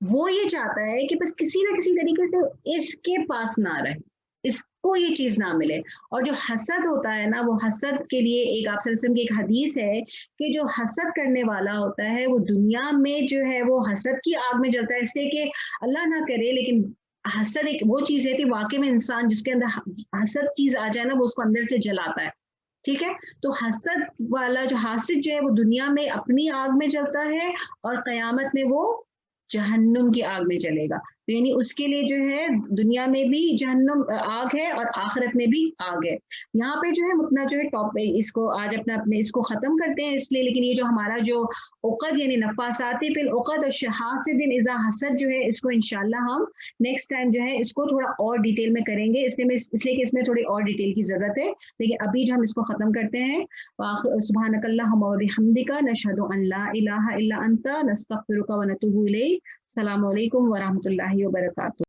वो ये चाहता है कि बस किसी ना किसी तरीके से इसके पास ना रहे, इसको ये चीज ना मिले। और जो हसद होता है ना, वो हसद के लिए एक आप वसल्लम की एक हदीस है कि जो हसद करने वाला होता है वो दुनिया में जो है वो हसद की आग में जलता है, इसलिए कि अल्लाह ना करे, लेकिन हसद एक वो चीज है कि वाकई में इंसान जिसके अंदर हसद चीज आ जाए ना वो उसको अंदर से जलाता है, ठीक है। तो हसद वाला जो हासिद जो है वो दुनिया में अपनी आग में जलता है और कयामत में वो जहन्नुम की आग में चलेगा, तो यानी उसके लिए जो है दुनिया में भी जहन्नुम आग है और आखिरत में भी आग है। यहाँ पे जो है अपना जो है टॉपिक इसको आज अपने इसको खत्म करते हैं इसलिए, लेकिन ये जो हमारा जो उक़द यानी नफासाती फिल उक़द और हासिदिन इज़ा हसद जो है इसको इंशाल्लाह हम नेक्स्ट टाइम जो है इसको थोड़ा और डिटेल में करेंगे, इसलिए कि इसमें थोड़ी और डिटेल की जरूरत है, लेकिन अभी जो हम इसको खत्म करते हैं। सुब्हानकल्लाहुम्मा व बिहम्दिका नशहदु अन ला इलाहा इल्ला अंता नस्तगफिरुका व नतूबु इलैक। अस्सलामु अलैकुम व रहमतुल्लाहि व बरकातुहू।